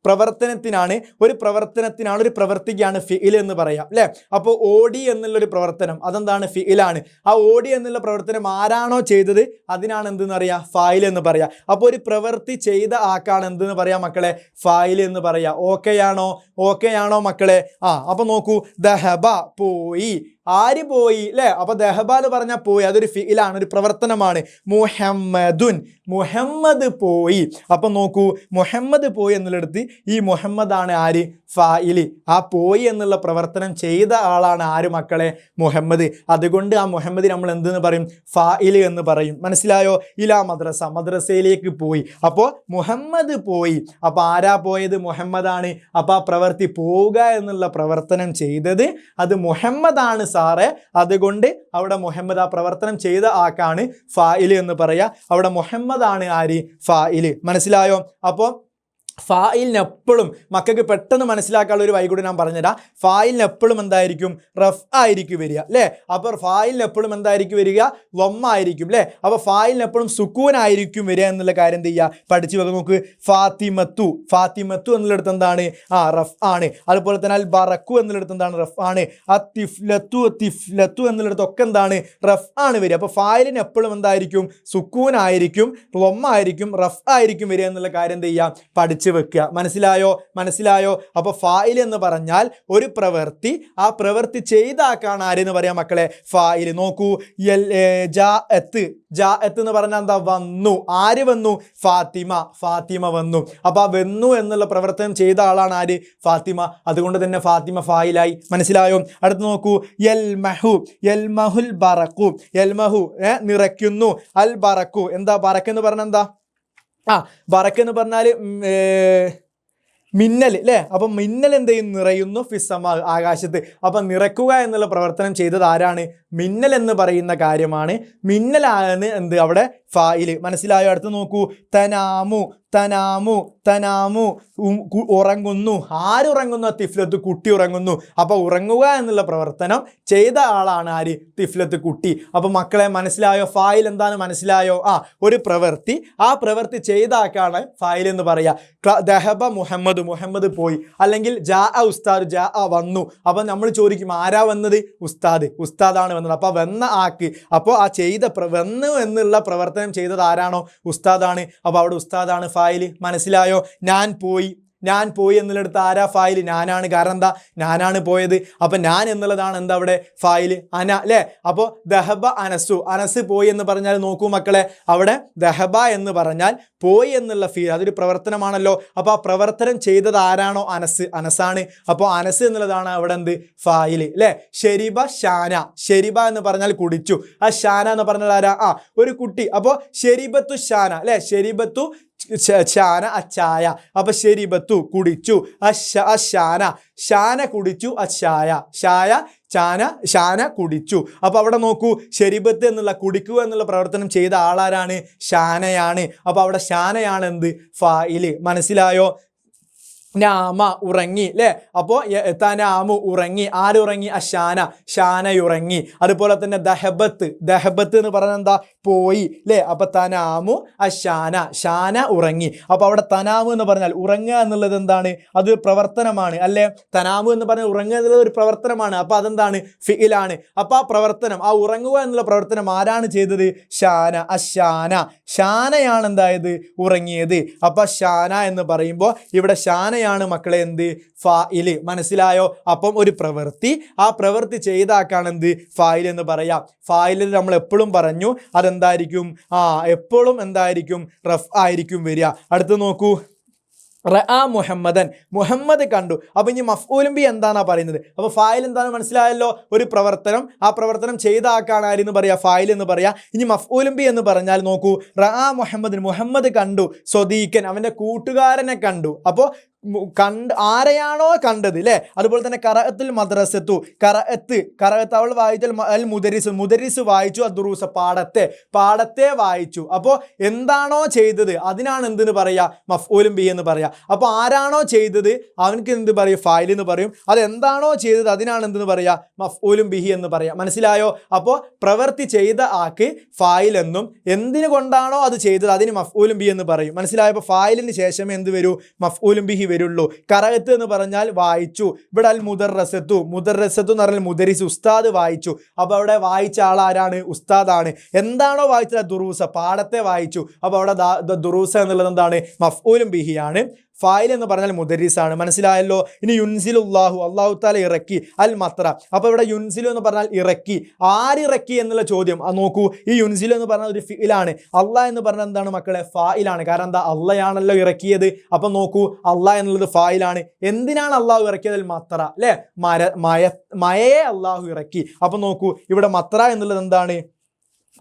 പ്രവർത്തനത്തിനാണ് ഒരു പ്രവൃത്തിക്കാണ് ഫിഇൽ എന്ന് പറയാം അല്ലേ? അപ്പോൾ ഓടി എന്നുള്ളൊരു പ്രവർത്തനം അതെന്താണ്? ഫിഇലാണ്. ആ ഓടി എന്നുള്ള പ്രവർത്തനം ആരാണോ ചെയ്തത് അതിനാണ് എന്തെന്ന് പറയാം? ഫായിൽ എന്ന് പറയാം. അപ്പോൾ ഒരു പ്രവൃത്തി ചെയ്ത ആക്കാണ് എന്തെന്ന് പറയാം മക്കളെ? ഫായിൽ എന്ന് പറയാം. ഓക്കെയാണോ മക്കളെ? അപ്പോൾ നോക്കൂ ദഹബ പോയി. ആര് പോയി അല്ലേ? അപ്പോൾ ദഹബ എന്ന് പറഞ്ഞാൽ പോയി. അതൊരു ഫിഇലാണ്, ഒരു പ്രവർത്തനമാണ്. മുഹമ്മദ് പോയി. അപ്പം നോക്കൂ മുഹമ്മദ് പോയി എന്നുള്ളിടത്ത് ഈ മുഹമ്മദാണ് ആര്? ഫായില്. ആ പോയി എന്നുള്ള പ്രവർത്തനം ചെയ്ത ആളാണ് ആര് മക്കളെ? മുഹമ്മദ്. അതുകൊണ്ട് ആ മുഹമ്മദ് നമ്മൾ എന്തെന്ന് പറയും? ഫായില് എന്ന് പറയും. മനസ്സിലായോ? ഇലാ മദ്രസയിലേക്ക് പോയി. അപ്പോൾ മുഹമ്മദ് പോയി. അപ്പോൾ ആരാ പോയത്? മുഹമ്മദാണ്. അപ്പോൾ ആ പ്രവൃത്തി പോവുക എന്നുള്ള പ്രവർത്തനം ചെയ്തത് അത് മുഹമ്മദാണ് സാറേ. അതുകൊണ്ട് അവിടെ മുഹമ്മദ്, ആ പ്രവർത്തനം ചെയ്ത ആക്കാണ് ഫായില് എന്ന് പറയാ. അവിടെ മുഹമ്മദാണ് ആര്? ഫായില്. മനസ്സിലായോ? അപ്പോൾ ഫായിലിന് എപ്പോഴും മക്കൾക്ക് പെട്ടെന്ന് മനസ്സിലാക്കാനുള്ള ഒരു വഴി കൂടി ഞാൻ പറഞ്ഞുതരാം. ഫായിലിന് എപ്പോഴും എന്തായിരിക്കും? റഫ് ആയിരിക്കും വരിക അല്ലേ? അപ്പോൾ ഫായിലിന് എപ്പോഴും എന്തായിരിക്കും വരിക? വമ്മായിരിക്കും അല്ലേ? അപ്പോൾ ഫായിലിന് എപ്പോഴും സുക്കൂനായിരിക്കും വരിക എന്നുള്ള കാര്യം എന്ത് ചെയ്യുക? പഠിച്ചു വെക്കുക. നോക്ക് ഫാത്തിമത്തു എന്നുള്ളിടത്ത് എന്താണ്? റഫ് ആണ്. അതുപോലെ തന്നെ അൽ ബറക്കു എന്നുള്ളിടത്ത് എന്താണ്? റഫ് ആണ്. തിഫ്ലത്തു എന്നുള്ളിടത്തൊക്കെ എന്താണ്? റഫ് ആണ് വരിക. അപ്പോൾ ഫായിലിന് എപ്പോഴും എന്തായിരിക്കും? സുക്കൂനായിരിക്കും, വമ്മായിരിക്കും, റഫ് ആയിരിക്കും വരിക എന്നുള്ള കാര്യം എന്ത് ചെയ്യുക? പഠിച്ചു വെക്കുക. മനസ്സിലായോ? അപ്പോൾ ഫായിൽ എന്ന് പറഞ്ഞാൽ ഒരു പ്രവൃത്തി, ആ പ്രവൃത്തി ചെയ്താക്കാണ് ആരെന്ന് പറയാം മക്കളെ? ഫായിൽ. നോക്കൂ ജാഅത്ത് എന്ന് പറഞ്ഞാൽ എന്താ? വന്നു. ആര് വന്നു? ഫാത്തിമ വന്നു. അപ്പോൾ ആ വന്നു എന്നുള്ള പ്രവർത്തനം ചെയ്ത ആളാണ് ആര്? ഫാത്തിമ. അതുകൊണ്ട് തന്നെ ഫാത്തിമ ഫായിലായി. മനസ്സിലായോ? അടുത്ത് നോക്കൂ യൽമഹുൽ ബറക്കു. യൽമഹു നിറയ്ക്കുന്നു. അൽ ബറക്കു എന്താ? ബറക്കെന്ന് പറഞ്ഞാൽ എന്താ? ബറക്കെന്ന് പറഞ്ഞാൽ മിന്നൽ അല്ലേ? അപ്പം മിന്നൽ എന്ത് ചെയ്യും? നിറയുന്നു. ഫിസ്സമാ ആകാശത്ത്. അപ്പം നിറയ്ക്കുക എന്നുള്ള പ്രവർത്തനം ചെയ്തത് ആരാണ്? മിന്നൽ എന്ന് പറയുന്ന കാര്യമാണ്. മിന്നലാണ് എന്ത്? അവിടെ ഫായിൽ. മനസ്സിലായോ? അടുത്ത് നോക്കൂ തനാമു ഉറങ്ങുന്നു. ആരുറങ്ങുന്നു? തിഫ്ലത്ത് കുട്ടി ഉറങ്ങുന്നു. അപ്പോൾ ഉറങ്ങുക എന്നുള്ള പ്രവർത്തനം ചെയ്ത ആളാണ് ആര്? തിഫ്ലത്ത് കുട്ടി. അപ്പോൾ മക്കളെ മനസ്സിലായോ? ഫായിൽ എന്താണ്? മനസ്സിലായോ? ഒരു പ്രവൃത്തി, ആ പ്രവൃത്തി ചെയ്ത ആൾക്കാണ് ഫായിൽ എന്ന് പറയുക. ദഹബ മുഹമ്മദ് പോയി. അല്ലെങ്കിൽ വന്നു. അപ്പോൾ നമ്മൾ ചോദിക്കും ആരാ വന്നത്? ഉസ്താദാണ് വന്നത്. അപ്പോൾ വന്ന ആക്ക്, അപ്പോൾ ആ ചെയ്ത വന്നു എന്നുള്ള പ്രവർത്തനം ചെയ്തത് ആരാണോ? ഉസ്താദാണ്. അപ്പോൾ അവിടെ ഉസ്താദാണ് ഫായിൽ. മനസ്സിലായോ? ഞാൻ പോയി. ഞാൻ പോയി എന്നുള്ളടുത്ത് ആരാ ഫായിൽ? ഞാനാണ്. കാരണം എന്താ? ഞാനാണ് പോയത്. അപ്പം ഞാൻ എന്നുള്ളതാണ് എന്താ അവിടെ ഫായിൽ? അന അല്ലേ? അപ്പോൾ ദഹബ അനസു, അനസ് പോയി എന്ന് പറഞ്ഞാൽ നോക്കൂ മക്കളെ, അവിടെ ദഹബ എന്ന് പറഞ്ഞാൽ പോയി എന്നുള്ള ഫീൽ, അതൊരു പ്രവർത്തനമാണല്ലോ. അപ്പോൾ ആ പ്രവർത്തനം ചെയ്തത് ആരാണോ? അനസ്, അനസാണ്. അപ്പോൾ അനസ് എന്നുള്ളതാണ് അവിടെ എന്ത്? ഫായിൽ അല്ലേ? ഷെരിബ ഷാന, ഷെരിബ എന്ന് പറഞ്ഞാൽ കുടിച്ചു. ആ ഷാന എന്ന് പറഞ്ഞാൽ ആരാ? ഒരു കുട്ടി. അപ്പോൾ ഷെരിബത്തു ഷാന അല്ലേ? ഷെരിബത്തു ഷാന അച്ചായ. അപ്പൊ ഷെരിബത്തു കുടിച്ചു, ഷാന ഷാന കുടിച്ചു, അച്ചായ ഷായ ചാന ഷാന കുടിച്ചു. അപ്പൊ അവിടെ നോക്കൂ, ഷെരിബത്ത് എന്നുള്ള കുടിക്കുക എന്നുള്ള പ്രവർത്തനം ചെയ്ത ആളാരാണ്? ഷാനയാണ്. അപ്പൊ അവിടെ ഷാനയാണ് എന്ത്? ഫായില്. മനസ്സിലായോ? നാമ ഉറങ്ങി അല്ലേ? അപ്പോൾ തനാമു ഉറങ്ങി. ആരുറങ്ങി? അഷാന, ഷാനയുറങ്ങി. അതുപോലെ തന്നെ ദഹബത്ത്, ദഹബത്ത് എന്ന് പറഞ്ഞാൽ എന്താ? പോയി അല്ലേ? അപ്പൊ തനാമു അഷാന, ഷാന ഉറങ്ങി. അപ്പൊ അവിടെ തനാമു എന്ന് പറഞ്ഞാൽ ഉറങ്ങുക എന്നുള്ളത് എന്താണ്? അത് പ്രവർത്തനമാണ് അല്ലേ? തനാമു എന്ന് പറഞ്ഞാൽ ഉറങ്ങുക എന്നുള്ളത് ഒരു പ്രവർത്തനമാണ്. അപ്പൊ അതെന്താണ്? ഫിഇലാണ്. അപ്പൊ ആ പ്രവർത്തനം, ആ ഉറങ്ങുക എന്നുള്ള പ്രവർത്തനം ആരാണ് ചെയ്തത്? ഷാന, അഷാന, ഷാനയാണ് എന്തായത്? ഉറങ്ങിയത്. അപ്പൊ ഷാന എന്ന് പറയുമ്പോൾ ഇവിടെ ഷാനയാണ് മക്കളെ എന്ത്? ഫായില്. മനസ്സിലായോ? അപ്പം ഒരു പ്രവൃത്തി, ആ പ്രവൃത്തി ചെയ്താക്കാണ് എന്ത്? ഫായിൽ എന്ന് പറയാം. ഫായിലിൽ നമ്മൾ എപ്പോഴും പറഞ്ഞു അതെന്തായിരിക്കും? എപ്പോഴും എന്തായിരിക്കും? റഫ് ആയിരിക്കും വരിക. അടുത്ത് നോക്കൂ, റഅ മുഹമ്മദൻ, മുഹമ്മദ് കണ്ടു. അപ്പൊ ഇനി മഫ്ഊലും ബി എന്താണെന്നാ പറയുന്നത്? അപ്പൊ ഫായിൽ എന്താണ്? മനസ്സിലായല്ലോ, ഒരു പ്രവർത്തനം, ആ പ്രവർത്തനം ചെയ്താക്കാണ് ആരെന്ന് പറയാ? ഫായിൽ എന്ന് പറയാ. ഇനി മഫ്ഊലും ബി എന്ന് പറഞ്ഞാൽ നോക്കൂ, റഅ മുഹമ്മദൻ, മുഹമ്മദ് കണ്ടു, സ്വദീഖൻ, അവന്റെ കൂട്ടുകാരനെ കണ്ടു. അപ്പോൾ ആരെയാണോ കണ്ടത് അല്ലേ? അതുപോലെ തന്നെ ഖറഅത്തുൽ മദ്രസത്തു, ഖറഅത്ത് അവൾ വായിച്ചാൽ അൽ മുദരിസ് വായിച്ചു, അദ്ദുറൂസ പാഠത്തെ വായിച്ചു. അപ്പോൾ എന്താണോ ചെയ്തത് അതിനാണ് എന്തെന്ന് പറയാ? മഫ്ഊലും ബി എന്ന് പറയാ. അപ്പോൾ ആരാണോ ചെയ്തത് അവനക്ക് എന്ത് പറയും? ഫായിൽ എന്ന് പറയും. അതെന്താണോ ചെയ്തത് അതിനാണ് എന്തെന്ന് പറയാ? മഫ്ഊലും ബിഹി എന്ന് പറയാം. മനസ്സിലായോ? അപ്പോൾ പ്രവൃത്തി ചെയ്ത ആക്ക് ഫായിൽ എന്നും, എന്തിനു കൊണ്ടാണോ അത് ചെയ്തത് അതിന് മഫ്ഊലും ബി എന്ന് പറയും. മനസ്സിലായോ? അപ്പോൾ ഫായിലിന് ശേഷമേ എന്ത് വരൂ? മഫ്ഊലും ബിഹി വരുള്ളൂ. ഖറഅത്ത് എന്ന് പറഞ്ഞാൽ വായിച്ചു. ഇവിടെ അൽ മുദർറസത്തു എന്ന് പറഞ്ഞാൽ മുദരിസ്, ഉസ്താദ് വായിച്ചു. അപ്പൊ അവിടെ വായിച്ച ആൾ ആരാണ്? ഉസ്താദാണ്. എന്താണോ വായിച്ചത്? ദുറൂസ, പാഠത്തെ വായിച്ചു. അപ്പൊ അവിടെ ദുറൂസ എന്നുള്ളത് എന്താണ്? മഫ്ഊലും ബിഹിയാണ്. ഫായിൽ എന്ന് പറഞ്ഞാൽ മുദരിസാണ്. മനസ്സിലായല്ലോ? ഇനി യുൻസിലുല്ലാഹു, അല്ലാഹു തആല ഇറക്കി, അൽ മത്ര. അപ്പൊ ഇവിടെ യുൻസിലു എന്ന് പറഞ്ഞാൽ ഇറക്കി. ആരിറക്കി എന്നുള്ള ചോദ്യം നോക്കൂ. ഈ യുൻസിലു എന്ന് പറഞ്ഞാൽ ഒരു ഫിഇലാണ്. അള്ളാഹ് എന്ന് പറഞ്ഞാൽ എന്താണ് മക്കളെ? ഫായിലാണ്. കാരണം എന്താ? അള്ളയാണല്ലോ ഇറക്കിയത്. അപ്പൊ നോക്കൂ, അള്ളാഹ് എന്നുള്ളത് ഫായിലാണ്. എന്തിനാണ് അള്ളാഹു ഇറക്കിയത്? മത്ര അല്ലെ? മഴയെ അള്ളാഹു ഇറക്കി. അപ്പൊ നോക്കൂ, ഇവിടെ മത്ര എന്നുള്ളത് എന്താണ്?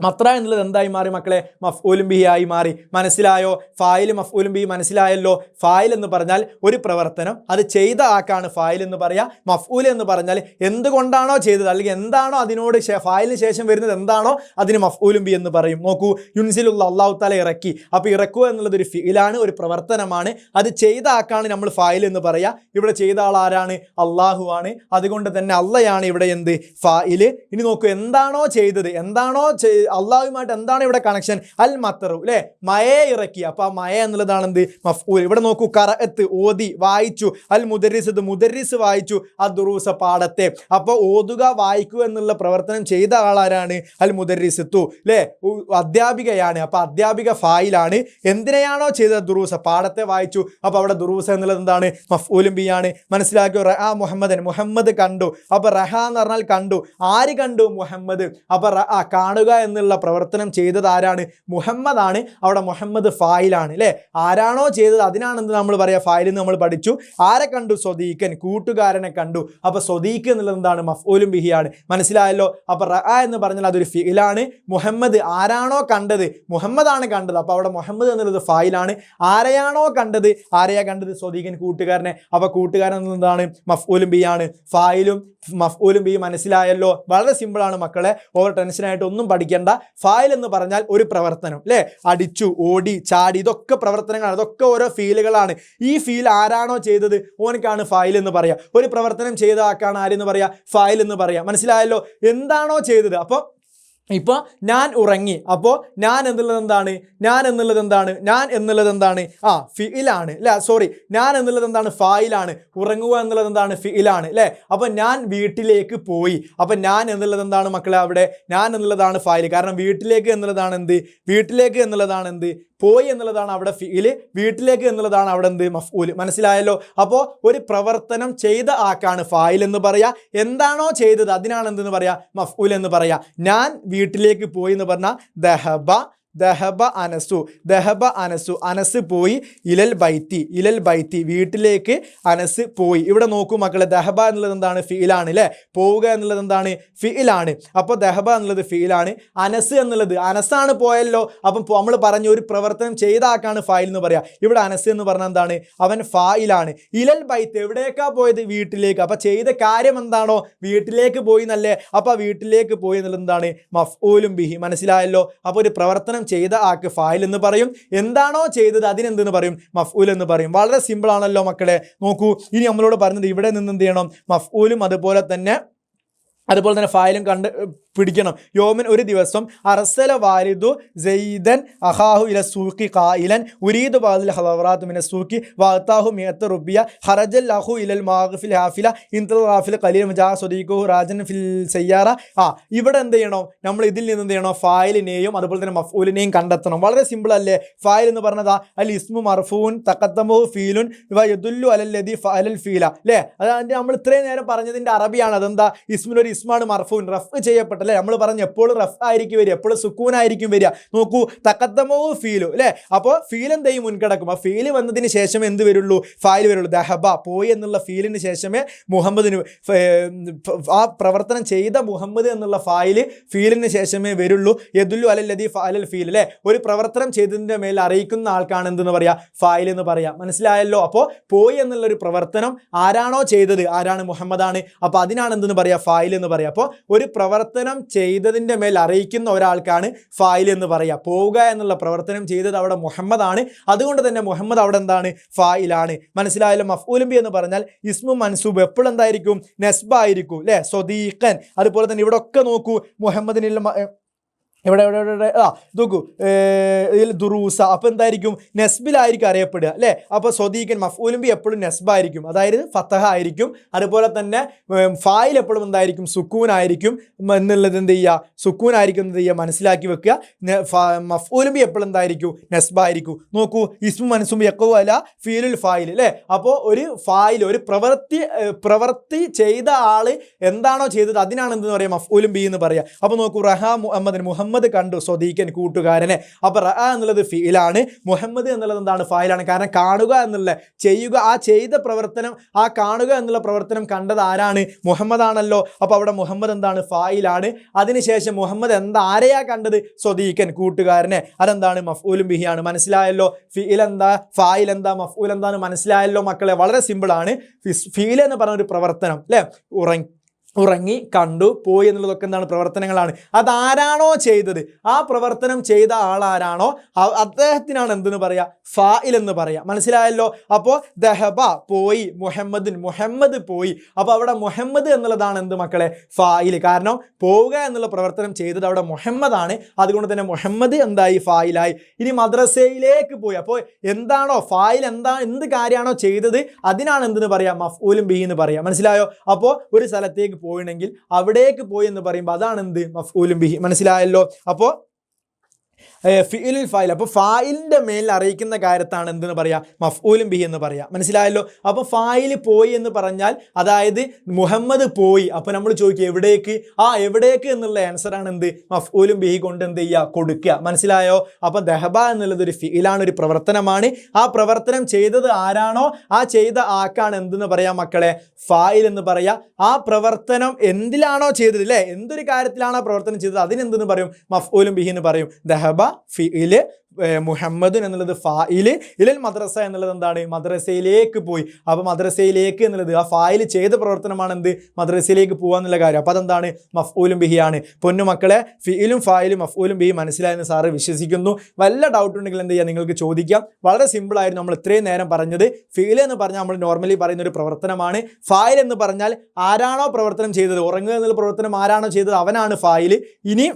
മത്ര എന്നുള്ളത് എന്തായി മാറി മക്കളെ? മഫ്ഊലും ബിഹി ആയി മാറി. മനസ്സിലായോ? ഫായിൽ മഫ്ഊലും ബിഹി മനസ്സിലായല്ലോ. ഫായിൽ എന്ന് പറഞ്ഞാൽ ഒരു പ്രവർത്തനം, അത് ചെയ്ത ആക്കാണ് ഫായിൽ എന്ന് പറയാ. മഫ്ഊൽ എന്ന് പറഞ്ഞാൽ എന്തുകൊണ്ടാണോ ചെയ്തത്, അല്ലെങ്കിൽ എന്താണോ അതിനോട് ഫായിലിന് ശേഷം വരുന്നത് എന്താണോ അതിന് മഫ്ഊലും ബിഹി എന്ന് പറയും. നോക്കൂ, യുൻസിലുള്ള, അല്ലാഹു തആല ഇറക്കി. അപ്പോൾ ഇറക്കുക എന്നുള്ളത് ഒരു ഫിഇലാണ്, ഒരു പ്രവർത്തനമാണ്. അത് ചെയ്ത ആക്കാണ് നമ്മൾ ഫായിൽ എന്ന് പറയാ. ഇവിടെ ചെയ്ത ആൾ ആരാണ്? അള്ളാഹു ആണ്. അതുകൊണ്ട് തന്നെ അള്ളയാണ് ഇവിടെ എന്ത്? ഫായിൽ. ഇനി നോക്കൂ, എന്താണോ ചെയ്തത്, എന്താണോ അള്ളാഹുമായിട്ട് എന്താണ് ഇവിടെ കണക്ഷൻ? അൽ മത്തറു അല്ലെ? മഴയെ ഇറക്കി. അപ്പൊ ആ മഴ എന്നുള്ളതാണ് എന്ത്? മഫ്ഊൽ. ഇവിടെ നോക്കൂ, ഖറഅത്ത് ഓതി, വായിച്ചു. അൽ മുദരിസ് വായിച്ചു, അദ്ദുറൂസ പാഠത്തെ. അപ്പൊ ഓതുക, വായിക്കുക എന്നുള്ള പ്രവർത്തനം ചെയ്ത ആളാരാണ്? അൽ മുദരിസത്തു അല്ലെ? അധ്യാപികയാണ്. അപ്പൊ അധ്യാപിക ഫായിലാണ്. എന്തിനെയാണോ ചെയ്തത്? ദുറൂസ, പാഠത്തെ വായിച്ചു. അപ്പൊ അവിടെ ദുറൂസ എന്നുള്ളത് എന്താണ്? മഫ്ഊലും ബി ആണ്. മനസ്സിലാക്കിയോ? റഅ മുഹമ്മദൻ, മുഹമ്മദ് കണ്ടു. അപ്പൊ റഹ എന്ന് പറഞ്ഞാൽ കണ്ടു. ആര് കണ്ടു? മുഹമ്മദ്. അപ്പൊ റഅ കാണുക എന്നുള്ള പ്രവർത്തനം ചെയ്തത് ആരാണ്? മുഹമ്മദാണ്. അവിടെ മുഹമ്മദ് ഫായിലാണ് അല്ലേ? ആരാണോ ചെയ്തത് അതിനാണെന്ന് നമ്മൾ പറയാ ഫായിൽ എന്ന് നമ്മൾ പഠിച്ചു. ആരെ കണ്ടു? സ്വദീഖൻ, കൂട്ടുകാരനെ കണ്ടു. അപ്പൊ സ്വദീഖ് എന്നുള്ളത് എന്താണ്? മഫ്ഊലും ബിഹിയാണ്. മനസ്സിലായല്ലോ? അപ്പൊ റഅ എന്ന് പറഞ്ഞാൽ അതൊരു ഫിഇലാണ്. മുഹമ്മദ് ആരാണോ കണ്ടത്, മുഹമ്മദാണ് കണ്ടത്. അപ്പൊ അവിടെ മുഹമ്മദ് എന്നുള്ളത് ഫായിലാണ്. ആരെയാണോ കണ്ടത്, ആരെയാ കണ്ടത്? സ്വദീഖൻ, കൂട്ടുകാരനെ. അപ്പൊ കൂട്ടുകാരൻ എന്നുള്ളതാണ് മഫ്ഊലും ബിഹിയാണ്. ഫായിലും മഫ്ഊലും ബിഹി മനസ്സിലായല്ലോ? വളരെ സിമ്പിളാണ് മക്കളെ, ഓവർ ടെൻഷനായിട്ട് ഒന്നും പഠിക്കേണ്ട. ഫായിൽ എന്ന് പറഞ്ഞാൽ ഒരു പ്രവർത്തനം അല്ലേ? അടിച്ചു, ഓടി, ചാടി, ഇതൊക്കെ പ്രവർത്തനങ്ങളാണ്. ഇതൊക്കെ ഓരോ ഫീലുകളാണ്. ഈ ഫീൽ ആരാണോ ചെയ്തത് ഓനക്കാണ് ഫായിൽ എന്ന് പറയാം. ഒരു പ്രവർത്തനം ചെയ്ത ആക്കാണ് ആരെന്ന് പറയാ? ഫായിൽ എന്ന് പറയാം. മനസ്സിലായല്ലോ? എന്താണോ ചെയ്തത്. അപ്പോൾ ഇപ്പോൾ ഞാൻ ഉറങ്ങി, അപ്പോൾ ഞാൻ എന്നുള്ളത് എന്താണ് ഫിഇലാണ് അല്ലേ, സോറി, ഞാൻ എന്നുള്ളത് എന്താണ് ഫായിലാണ്, ഉറങ്ങുക എന്നുള്ളത് എന്താണ് ഫിഇലാണ് അല്ലേ. അപ്പോൾ ഞാൻ വീട്ടിലേക്ക് പോയി, അപ്പോൾ ഞാൻ എന്നുള്ളത് എന്താണ് മക്കളെ, അവിടെ ഞാൻ എന്നുള്ളതാണ് ഫായിൽ. കാരണം വീട്ടിലേക്ക് എന്നുള്ളതാണ് എന്ത് പോയി എന്നുള്ളതാണ് അവിടെ ഫിഇല്, വീട്ടിലേക്ക് എന്നുള്ളതാണ് അവിടെ എന്ത് മഫ്ഊൽ. മനസ്സിലായല്ലോ. അപ്പോൾ ഒരു പ്രവർത്തനം ചെയ്ത ആക്കാണ് ഫായിൽ എന്ന് പറയാ, എന്താണോ ചെയ്തത് അതിനാണ് എന്തെന്ന് പറയാ മഫ്ഊൽ എന്ന് പറയാ. ഞാൻ വീട്ടിലേക്ക് പോയി എന്ന് പറഞ്ഞാൽ ദഹബ അനസു, അനസ് പോയി, ഇലൽ ബൈത്തി വീട്ടിലേക്ക് അനസ് പോയി. ഇവിടെ നോക്കൂ മക്കളെ, ദഹബ എന്നുള്ളത് എന്താണ് ഫിഇലാണ് അല്ലേ, പോവുക എന്നുള്ളത് എന്താണ് ഫിഇലാണ്. അപ്പോൾ ദഹബ എന്നുള്ളത് ഫിഇലാണ്, അനസാണ് പോയല്ലോ. അപ്പം നമ്മൾ പറഞ്ഞ ഒരു പ്രവർത്തനം ചെയ്ത ആക്കാണ് ഫായിൽ എന്ന് പറയാം. ഇവിടെ അനസ് എന്ന് പറഞ്ഞാൽ എന്താണ്, അവൻ ഫായിലാണ്. ഇലൽ ബൈത്ത് എവിടേക്കാ പോയത്, വീട്ടിലേക്ക്. അപ്പോൾ ചെയ്ത കാര്യം എന്താണോ വീട്ടിലേക്ക് പോയി എന്നല്ലേ, അപ്പോൾ വീട്ടിലേക്ക് പോയി എന്നുള്ളത് എന്താണ് മഫ്ഊലും ബിഹി. മനസ്സിലായല്ലോ. അപ്പോൾ ഒരു പ്രവർത്തനം ചെയ്ത ആക്ക് ഫായിൽ എന്ന് പറയും, എന്താണോ ചെയ്തത് അതിനെന്തെന്ന് പറയും മഫ്ഊൽ എന്ന് പറയും. വളരെ സിമ്പിൾ ആണല്ലോ മക്കളെ. നോക്കൂ, ഇനി നമ്മളോട് പറഞ്ഞത് ഇവിടെ നിന്ന് എന്ത് ചെയ്യണം, മഫ്ഊലും അതുപോലെ തന്നെ ഫായിലും കണ്ട് പിടിക്കണം. യോമിൻ ഒരു ദിവസം, അർസല വാലിദു സയ്യിദൻ അഖാഹു ഇല സൂഖി ഖായിലൻ ഉരീദു ബാദിൽ ഹളവറാത്ത് മിന സൂഖി വഅതാഹു 100 റുബിയ ഖറജൽ അഖു ഇലൽ മാഗ്ഫിൽ ഹാഫില ഇൻതൽ ഹാഫിൽ ഖലീൽ മജാ സദീഖു രാജൻ ഫിൽ സയ്യാറ. ഇവിടെ എന്ത് ചെയ്യണം, നമ്മൾ ഇതിൽ നിന്ന് എന്ത് ചെയ്യണം, ഫായിലിനെയും അതുപോലെ തന്നെ മഫ്ഊലിനെയും കണ്ടെത്തണം. വളരെ സിമ്പിൾ അല്ലേ. ഫായിൽ എന്ന് പറഞ്ഞത് അൽ ഇസ്മു മർഫൂൻ തഖദ്ദമഹു ഫീലുൻ വയദുല്ലു അലല്ലദി ഫഅലൽ ഫീല അല്ലേ. അതായത് നമ്മൾ ഇത്രയും നേരം പറഞ്ഞതിൻ്റെ അറബിയാണ്. അതെന്താ, ഇസ്മിനൊരു ഇസ്മാണ് മർഫൂൻ, റഫ് ചെയ്യപ്പെട്ട അല്ലേ. നമ്മൾ പറഞ്ഞു എപ്പോഴും റഫ് ആയിരിക്കും വരിക, എപ്പോഴും സുക്കൂനായിരിക്കും വരിക. നോക്കൂ, തഖദ്ദമോ ഫീലു അല്ലേ. അപ്പോൾ ഫീൽ എന്തെയും മുൻകടക്കും. ആ ഫീല് വന്നതിന് ശേഷം എന്ത് വരുള്ളൂ, ഫായിൽ വരുള്ളൂ. ദഹബ പോയി എന്നുള്ള ഫീലിന് ശേഷമേ മുഹമ്മദിന് ആ പ്രവർത്തനം ചെയ്ത മുഹമ്മദ് എന്നുള്ള ഫീലിന് ശേഷമേ വരുള്ളൂ. യദുല്ലു അലല്ലദി ഫഅലൽ ഫീൽ അല്ലേ. ഒരു പ്രവർത്തനം ചെയ്തതിൻ്റെ മേൽ അറിയിക്കുന്ന ആൾക്കാണ് എന്തെന്ന് പറയാ ഫായിൽ എന്ന് പറയാം. മനസ്സിലായല്ലോ. അപ്പോൾ പോയി എന്നുള്ളൊരു പ്രവർത്തനം ആരാണോ ചെയ്തത്, ആരാണ്, മുഹമ്മദാണ്. അപ്പോൾ അതിനാണ് എന്തെന്ന് പറയാ ഫായിൽ എന്ന് പറയാം. അപ്പോൾ ഒരു പ്രവർത്തനം ചെയ്തതിൻ്റെ മേൽ അറിയിക്കുന്ന ഒരാൾക്കാണ് ഫായിൽ എന്ന് പറയുക. പോവുക എന്നുള്ള പ്രവർത്തനം ചെയ്തത് അവിടെ മുഹമ്മദാണ്, അതുകൊണ്ട് തന്നെ മുഹമ്മദ് അവിടെ എന്താണ് ഫായിലാണ്. മനസ്സിലായല്ലോ. മഫ്ഊലും ബി എന്ന് പറഞ്ഞാൽ ഇസ്മു മൻസൂബ് എപ്പോഴും എന്തായിരിക്കും, നെസ്ബായിരിക്കും അല്ലേ. സ്വദീഖൻ, അതുപോലെ തന്നെ ഇവിടെ ഒക്കെ നോക്കൂ, മുഹമ്മദിനുള്ള ഇവിടെ നോക്കൂ ദുറൂസ, അപ്പോൾ എന്തായിരിക്കും നെസ്ബിലായിരിക്കും അറിയപ്പെടുക അല്ലേ. അപ്പോൾ സ്വദീഖൻ മഫ്ഊലും ബി എപ്പോഴും നെസ്ബായിരിക്കും, അതായത് ഫത്തഹ ആയിരിക്കും. അതുപോലെ തന്നെ ഫായിൽ എപ്പോഴും എന്തായിരിക്കും, സുക്കൂനായിരിക്കും എന്നുള്ളത് എന്ത് ചെയ്യുക, സുക്കൂനായിരിക്കും എന്ത് ചെയ്യുക, മനസ്സിലാക്കി വെക്കുക. മഫ്ഊലും ബി എപ്പോഴും എന്തായിരിക്കും, നെസ്ബായിരിക്കും. നോക്കൂ, ഇസ്മു മൻസൂബ് യഖഉ അല ഫീലുൽ ഫായിൽ അല്ലേ. അപ്പോൾ ഒരു ഫായിൽ, ഒരു പ്രവൃത്തി ചെയ്ത ആള് എന്താണോ ചെയ്തത് അതിനാണ് എന്തെന്ന് പറയുക മഫ്ഊലും ബി എന്ന് പറയുക. അപ്പോൾ നോക്കൂ, റഹ മുഹമ്മദ് കണ്ടു സ്വദീഖൻ കൂട്ടുകാരനെ. അപ്പോൾ റഅ എന്നുള്ളത് ഫീലാണ്, മുഹമ്മദ് എന്നുള്ളത് എന്താണ് ഫായിലാണ്. കാരണം കാണുക എന്നുള്ള ചെയ്യുക, ആ ചെയ്ത പ്രവർത്തനം, ആ കാണുക എന്നുള്ള പ്രവർത്തനം കണ്ടത് ആരാണ്, മുഹമ്മദ് ആണല്ലോ. അപ്പോൾ അവിടെ മുഹമ്മദ് എന്താണ് ഫായിലാണ്. അതിനുശേഷം മുഹമ്മദ് ആരെയാ കണ്ടത്, സ്വദീഖൻ കൂട്ടുകാരനെ, അതെന്താണ് മഫ്ഊലും ബിഹിയാണ്. മനസ്സിലായല്ലോ. ഫീൽ എന്താ, ഫായിൽ എന്താ, മഫ്ഊൽ എന്താണ്, മനസ്സിലായല്ലോ മക്കളെ. വളരെ സിമ്പിളാണ്. ഫീൽ എന്ന് പറഞ്ഞ ഒരു പ്രവർത്തനം അല്ലേ, ഉറങ്ങി, കണ്ടു, പോയി എന്നുള്ളതൊക്കെ എന്താണ്, പ്രവർത്തനങ്ങളാണ്. അതാരാണോ ചെയ്തത്, ആ പ്രവർത്തനം ചെയ്ത ആളാരാണോ അദ്ദേഹത്തിനാണ് എന്തെന്ന് പറയാ ഫായിൽ എന്ന് പറയാം. മനസ്സിലായല്ലോ. അപ്പോൾ ദഹബ പോയി, മുഹമ്മദ് പോയി. അപ്പോൾ അവിടെ മുഹമ്മദ് എന്നുള്ളതാണ് എന്ത് മക്കളെ ഫായിൽ. കാരണം പോവുക എന്നുള്ള പ്രവർത്തനം ചെയ്തത് അവിടെ മുഹമ്മദാണ്, അതുകൊണ്ട് തന്നെ മുഹമ്മദ് എന്തായി ഫായിലായി. ഇനി മദ്രസയിലേക്ക് പോയി, അപ്പോൾ എന്താണോ ഫായിൽ, എന്ത് കാര്യമാണോ ചെയ്തത് അതിനാണ് എന്തെന്ന് പറയാം മഫ്ഊലും ബിഹി എന്ന് പറയാം. മനസ്സിലായോ. അപ്പോൾ ഒരു സ്ഥലത്തേക്ക് പോയിണെങ്കിൽ അവിടേക്ക് പോയി എന്ന് പറയുമ്പോൾ അതാണ് എന്ത് മഫ്ഊലും ബിഹി. മനസ്സിലായല്ലോ. അപ്പോൾ ഫിഇലുൽ ഫായിൽ, അപ്പോൾ ഫായിലിൻ്റെ മേൽ അറിയിക്കുന്ന കാര്യത്താണ് എന്തെന്ന് പറയാം മഫ്ഊലും ബിഹി എന്ന് പറയാം. മനസ്സിലായല്ലോ. അപ്പോൾ ഫായിൽ പോയി എന്ന് പറഞ്ഞാൽ അതായത് മുഹമ്മദ് പോയി. അപ്പോൾ നമ്മൾ ചോദിക്കുക എവിടേക്ക്, എവിടേക്ക് എന്നുള്ള ആൻസറാണ് എന്ത് മഫ്ഊലും ബിഹി കൊണ്ട് എന്ത് ചെയ്യുക, കൊടുക്കുക. മനസ്സിലായോ. അപ്പോൾ ദഹബ എന്നുള്ളത് ഒരു ഫിഇലാണ്, ഒരു പ്രവർത്തനമാണ്. ആ പ്രവർത്തനം ചെയ്തത് ആരാണോ ആ ചെയ്ത ആക്കാണ് എന്തെന്ന് പറയാം മക്കളെ ഫായിൽ എന്ന് പറയാം. ആ പ്രവർത്തനം എന്തിലാണോ ചെയ്തത് അല്ലേ, എന്തൊരു കാര്യത്തിലാണോ പ്രവർത്തനം ചെയ്തത് അതിനെന്തെന്ന് പറയും മഫ്ഊലും ബിഹി എന്ന് പറയും. ദഹബ ഫിഇല്, മുഹമ്മദ് എന്നുള്ളത് ഫായിൽ, ഇലൽ മദ്രസ എന്നുള്ളത് എന്താണ്, മദ്രസയിലേക്ക് പോയി. അപ്പോൾ മദ്രസയിലേക്ക് എന്നുള്ളത് ആ ഫായിൽ ചെയ്ത പ്രവർത്തനമാണ് എന്ത്, മദ്രസയിലേക്ക് പോകുക എന്നുള്ള കാര്യം. അപ്പോൾ അതെന്താണ് മഫ്ഊലും ബിഹിയാണ്. പൊന്നു മക്കളെ, ഫിഇലും ഫായിലും മഫ്ഊലും ബിഹി മനസ്സിലായെന്ന് സാറ് വിശ്വസിക്കുന്നു. വല്ല ഡൗട്ട് ഉണ്ടെങ്കിൽ എന്ത് ചെയ്യുക, നിങ്ങൾക്ക് ചോദിക്കാം. വളരെ സിമ്പിളായിരുന്നു നമ്മൾ ഇത്രയും നേരം പറഞ്ഞത്. ഫിഇൽ എന്ന് പറഞ്ഞാൽ നമ്മൾ നോർമലി പറയുന്ന ഒരു പ്രവർത്തനമാണ്. ഫായിൽ എന്ന് പറഞ്ഞാൽ ആരാണോ പ്രവർത്തനം ചെയ്തത്, ഉറങ്ങുക എന്നുള്ള പ്രവർത്തനം ആരാണോ ചെയ്തത് അവനാണ് ഫായിൽ. ഇനി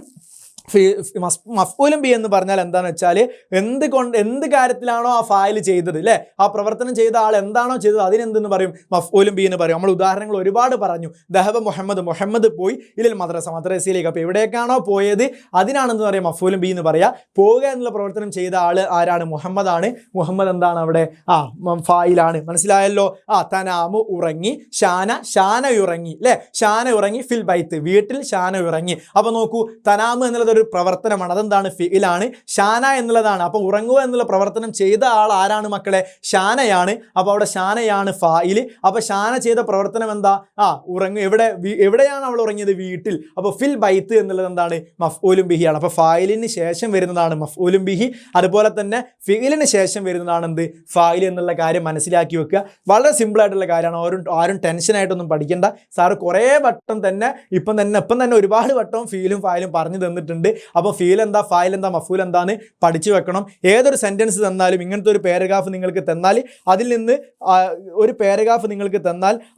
മഫ്ഊലും ബി എന്ന് പറഞ്ഞാൽ എന്താണെന്ന് വെച്ചാൽ എന്ത് കാര്യത്തിലാണോ ആ ഫായിൽ ചെയ്തത് അല്ലേ, ആ പ്രവർത്തനം ചെയ്ത ആൾ എന്താണോ ചെയ്തത് അതിനെന്തെന്ന് പറയും, മഫ്ഊലും ബി എന്ന് പറയും. നമ്മൾ ഉദാഹരണങ്ങൾ ഒരുപാട് പറഞ്ഞു. ദഹബ മുഹമ്മദ് പോയി ഇലിൽ മദ്രസയിലേക്ക്. അപ്പോൾ എവിടേക്കാണോ പോയത് അതിനാണെന്ന് പറയാം മഫ്ഊലും ബി എന്ന് പറയാം. പോവുക എന്നുള്ള പ്രവർത്തനം ചെയ്ത ആൾ ആരാണ്, മുഹമ്മദാണ്. മുഹമ്മദ് എന്താണ് അവിടെ, ഫായിലാണ്. മനസ്സിലായല്ലോ. തനാമു ഉറങ്ങി, ഷാന ഉറങ്ങി അല്ലേ, ഷാന ഉറങ്ങി, ഫിൽ ബൈത്ത് വീട്ടിൽ ഷാന ഉറങ്ങി. അപ്പോൾ നോക്കൂ, തനാമു എന്നുള്ളത് ഒരു പ്രവർത്തനമാണ്, അതെന്താണ്, ഫിഇലാണ്. ഷാന എന്നുള്ളതാണ്, അപ്പോൾ ഉറങ്ങുക എന്നുള്ള പ്രവർത്തനം ചെയ്ത ആൾ ആരാണ് മക്കളെ, ഷാനയാണ്. അപ്പോൾ അവിടെ ഷാനയാണ് ഫായിൽ. അപ്പോൾ ഷാന ചെയ്ത പ്രവർത്തനം എന്താ, എവിടെയാണ് അവൾ ഉറങ്ങിയത്, വീട്ടിൽ. അപ്പോൾ ഫിൽ ബൈത്ത് എന്നുള്ളത് എന്താണ്, മഫ്ഊലും ബിഹിയാണ്. അപ്പോൾ ഫായിലിന് ശേഷം വരുന്നതാണ് മഫ്ഊലും ബിഹി, അതുപോലെ തന്നെ ഫിഇലിന് ശേഷം വരുന്നതാണ് എന്ത്, ഫായിൽ എന്നുള്ള കാര്യം മനസ്സിലാക്കി വെക്കുക. വളരെ സിമ്പിൾ ആയിട്ടുള്ള കാര്യമാണ്. ആരും ടെൻഷനായിട്ടൊന്നും പഠിക്കേണ്ട. സാറ് കുറേ വട്ടം തന്നെ ഇപ്പം തന്നെ ഒരുപാട് വട്ടം ഫീലും ഫായിലും പറഞ്ഞു തന്നിട്ടുണ്ട്. അപ്പോൾ ഫീൽ എന്താ, ഫായിൽ എന്താ, മഫൂൽ എന്താന്ന് പഠിച്ചു വെക്കണം. ഏതൊരു സെന്റൻസ് തന്നാലും ഇങ്ങനത്തെ ഒരു പാരഗ്രാഫ് നിങ്ങൾക്ക് തന്നാൽ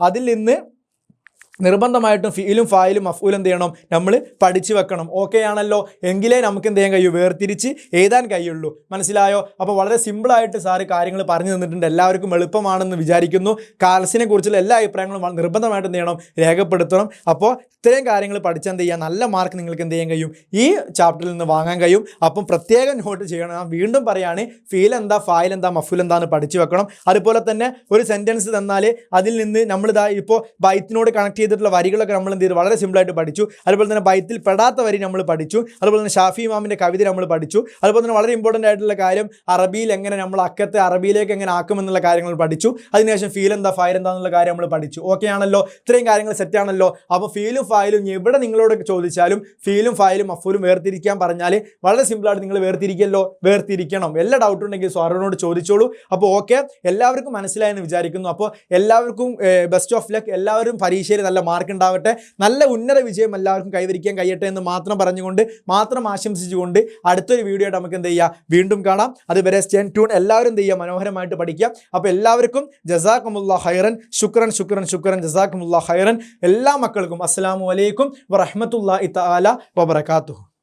അതിൽ നിന്ന് നിർബന്ധമായിട്ടും ഫീലും ഫായിലും മഫ്ഊലും എന്ത് ചെയ്യണം, നമ്മൾ പഠിച്ചു വെക്കണം. ഓക്കെ ആണല്ലോ, എങ്കിലേ നമുക്ക് എന്ത് ചെയ്യാൻ കഴിയൂ, വേർതിരിച്ച് എഴുതാൻ കഴിയുള്ളൂ. മനസ്സിലായോ? അപ്പോൾ വളരെ സിമ്പിളായിട്ട് സാറ് കാര്യങ്ങൾ പറഞ്ഞു തന്നിട്ടുണ്ട്. എല്ലാവർക്കും എളുപ്പമാണെന്ന് വിചാരിക്കുന്നു. കാൽസിനെ കുറിച്ചുള്ള എല്ലാ അഭിപ്രായങ്ങളും നിർബന്ധമായിട്ട് എന്ത് ചെയ്യണം, രേഖപ്പെടുത്തണം. അപ്പോൾ ഇത്രയും കാര്യങ്ങൾ പഠിച്ചാൽ എന്ത് ചെയ്യുക, നല്ല മാർക്ക് നിങ്ങൾക്ക് എന്ത് ചെയ്യാൻ കഴിയും, ഈ ചാപ്റ്ററിൽ നിന്ന് വാങ്ങാൻ കഴിയും. അപ്പം പ്രത്യേകം നോട്ട് ചെയ്യണം. ഞാൻ വീണ്ടും പറയാണ്, ഫീൽ എന്താ, ഫായിൽ എന്താ, മഫ്ഊൽ എന്താന്ന് പഠിച്ചു വെക്കണം. അതുപോലെ തന്നെ ഒരു സെൻറ്റൻസ് തന്നാൽ അതിൽ നിന്ന് നമ്മളിതാ ഇപ്പോൾ ബൈത്തിനോട് കണക്ട് ചെയ്തിട്ടുള്ള വരികളൊക്കെ നമ്മൾ എന്ത് ചെയ്തു, വളരെ സിമ്പിളായിട്ട് പഠിച്ചു. അതുപോലെ തന്നെ ബൈത്തിൽ പെടാത്ത വരി നമ്മൾ പഠിച്ചു. അതുപോലെ തന്നെ ഷാഫി ഇമാമിൻ്റെ കവിത നമ്മൾ പഠിച്ചു. അതുപോലെ തന്നെ വളരെ ഇമ്പോർട്ടൻ്റ് ആയിട്ടുള്ള കാര്യം, അറബിയിൽ എങ്ങനെ നമ്മൾ അക്കത്തെ അറബിയിലേക്ക് എങ്ങനെ ആക്കുമെന്നുള്ള കാര്യങ്ങൾ പഠിച്ചു. അതിനുശേഷം ഫീൽ എന്താ, ഫായിൽ എന്താന്നുള്ള കാര്യം നമ്മൾ പഠിച്ചു. ഓക്കെ ആണല്ലോ, ഇത്രയും കാര്യങ്ങൾ സെറ്റ് ആണല്ലോ. അപ്പോൾ ഫീലും ഫായിലും എവിടെ നിങ്ങളോട് ചോദിച്ചാലും ഫീലും ഫായിലും മഫ്ഊലും വേർതിരിക്കാൻ പറഞ്ഞാൽ വളരെ സിമ്പിളായിട്ട് നിങ്ങൾ വേർതിരിക്കണം. എല്ലാ ഡൗട്ട് ഉണ്ടെങ്കിൽ സാറിനോട് ചോദിച്ചോളൂ. അപ്പോൾ ഓക്കെ, എല്ലാവർക്കും മനസ്സിലായെന്ന് വിചാരിക്കുന്നു. അപ്പോൾ എല്ലാവർക്കും ബെസ്റ്റ് ഓഫ് ലക്ക്. എല്ലാവരും പരീക്ഷയിൽ നല്ല മാർക്ക് ഉണ്ടാവട്ടെ, നല്ല ഉന്നത വിജയം എല്ലാവർക്കും കൈവരിക്കാൻ കഴിയട്ടെ എന്ന് മാത്രം ആശംസിച്ചുകൊണ്ട് അടുത്തൊരു വീഡിയോ ആയിട്ട് നമുക്ക് എന്ത് ചെയ്യാം, വീണ്ടും കാണാം. അതുവരെ സ്റ്റേ ട്യൂൺ. എല്ലാവരും എന്ത് ചെയ്യുക, മനോഹരമായിട്ട് പഠിക്കുക. അപ്പോൾ എല്ലാവർക്കും ജസാക്കുമുല്ലാഹ് ഖൈറൻ, ശുക്രൻ ജസാക്കുമുല്ലാഹ് ഖൈറൻ. എല്ലാ മക്കൾക്കും അസ്സലാമു അലൈക്കും വറഹ്മത്തുള്ളാഹി തആല വബറകാതുഹു.